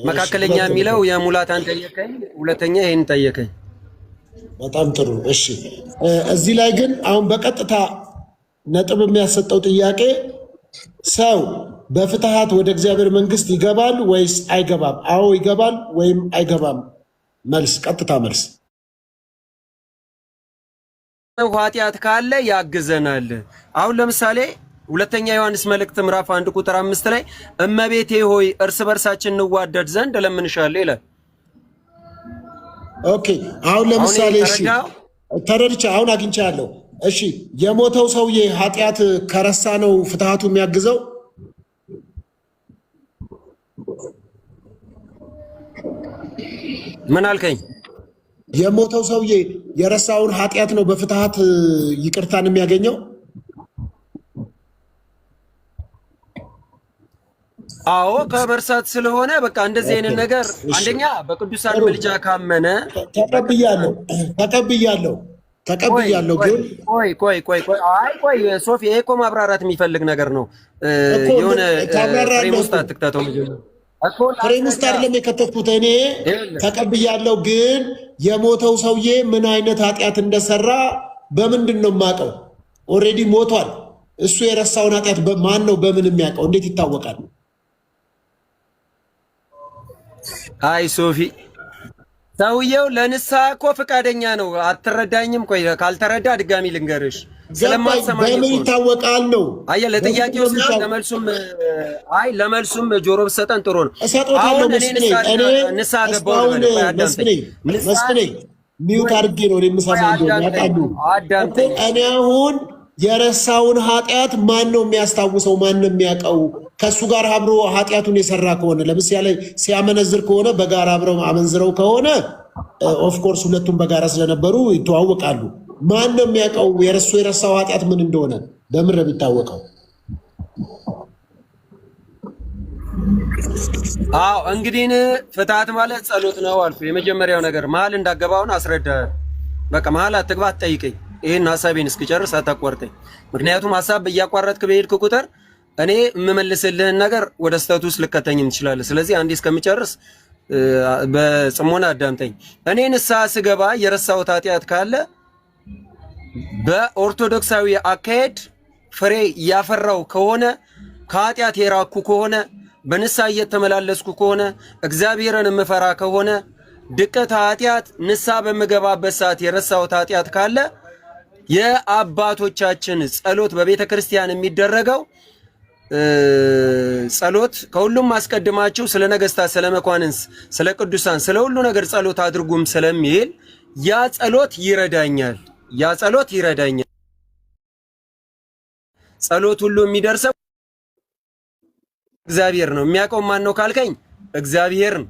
መካከለኛ የሚለው የሙላታን ጠየቀኝ፣ ሁለተኛ ይሄን ጠየቀኝ። በጣም ጥሩ። እሺ እዚህ ላይ ግን አሁን በቀጥታ ነጥብ የሚያሰጠው ጥያቄ ሰው በፍትሐት ወደ እግዚአብሔር መንግስት ይገባል ወይስ አይገባም? አዎ ይገባል ወይም አይገባም? መልስ፣ ቀጥታ መልስ። ኃጢአት ካለ ያግዘናል። አሁን ለምሳሌ ሁለተኛ ዮሐንስ መልእክት ምዕራፍ 1 ቁጥር 5 ላይ እመቤቴ ሆይ እርስ በርሳችን እንዋደድ ዘንድ እለምንሻለሁ ይላል። ኦኬ አሁን ለምሳሌ እሺ ተረድቼ አሁን አግኝቻለሁ። እሺ የሞተው ሰውዬ ኃጢአት ከረሳ ነው ፍትሐቱ የሚያግዘው? ምን አልከኝ? የሞተው ሰውዬ የረሳውን ኃጢአት ነው በፍትሐት ይቅርታን የሚያገኘው? አዎ ከመርሳት ስለሆነ በቃ እንደዚህ አይነት ነገር አንደኛ በቅዱሳን ምልጃ ካመነ ተቀብያለሁ። ግን ቆይ ሶፊ ይሄ እኮ ማብራራት የሚፈልግ ነገር ነው። የሆነ ፍሬም ውስጥ አትክተተው። ፍሬም ውስጥ አይደለም የከተትኩት እኔ ተቀብያለሁ። ግን የሞተው ሰውዬ ምን አይነት ኃጢአት እንደሰራ በምንድን ነው የማውቀው? ኦልሬዲ ሞቷል። እሱ የረሳውን ኃጢአት ማን ነው በምን የሚያውቀው? እንዴት ይታወቃል? አይ ሶፊ ሰውየው ለንስሐ እኮ ፈቃደኛ ነው። አትረዳኝም? ቆይ ካልተረዳ ድጋሚ ልንገርሽ። ስለማትሰማኝ በምን ይታወቃል ነው? አይ ለጥያቄው ለመልሱም ጆሮ ብትሰጠን ጥሩ ነው። አሁን ንስሐ ገባሁ መስፍኔ ሚውት አድርጌ ነው የምሰማው። እኔ አሁን የረሳውን ኃጢአት ማን ነው የሚያስታውሰው? ማን ነው የሚያውቀው? ከሱ ጋር አብሮ ኃጢአቱን የሰራ ከሆነ ለምሳሌ ሲያመነዝር ከሆነ በጋራ አብረው አመንዝረው ከሆነ ኦፍኮርስ ሁለቱም በጋራ ስለነበሩ ይተዋወቃሉ። ማን ነው የሚያውቀው የረሳው ኃጢአት ምን እንደሆነ? በምን ነው የሚታወቀው? አዎ እንግዲህ ፍትሐት ማለት ጸሎት ነው አልኩ። የመጀመሪያው ነገር መሀል እንዳገባውን አስረዳ። በቃ መሀል አትግባ፣ አትጠይቀኝ። ይሄን ሐሳቤን እስክጨርስ አታቋርጠኝ። ምክንያቱም ሐሳብ እያቋረጥክ በሄድክ ቁጥር እኔ የምመልስልህን ነገር ወደ ስህተት ውስጥ ልከተኝም ትችላለህ። ስለዚህ አንዴ እስከምጨርስ በጽሞና አዳምጠኝ። እኔ ንስሐ ስገባ የረሳሁት ኃጢአት ካለ በኦርቶዶክሳዊ አካሄድ ፍሬ እያፈራው ከሆነ ከኃጢአት የራኩ ከሆነ በንስሐ እየተመላለስኩ ከሆነ እግዚአብሔርን የምፈራ ከሆነ ድቀት ኃጢአት ንስሐ በምገባበት ሰዓት የረሳሁት ኃጢአት ካለ የአባቶቻችን ጸሎት በቤተ ክርስቲያን የሚደረገው ጸሎት ከሁሉም አስቀድማችሁ ስለ ነገስታት፣ ስለ መኳንንት፣ ስለ ቅዱሳን፣ ስለ ሁሉ ነገር ጸሎት አድርጉም ስለሚል ያ ጸሎት ይረዳኛል። ያ ጸሎት ይረዳኛል። ጸሎት ሁሉ የሚደርሰው እግዚአብሔር ነው። የሚያውቀው ማን ነው ካልከኝ እግዚአብሔር ነው።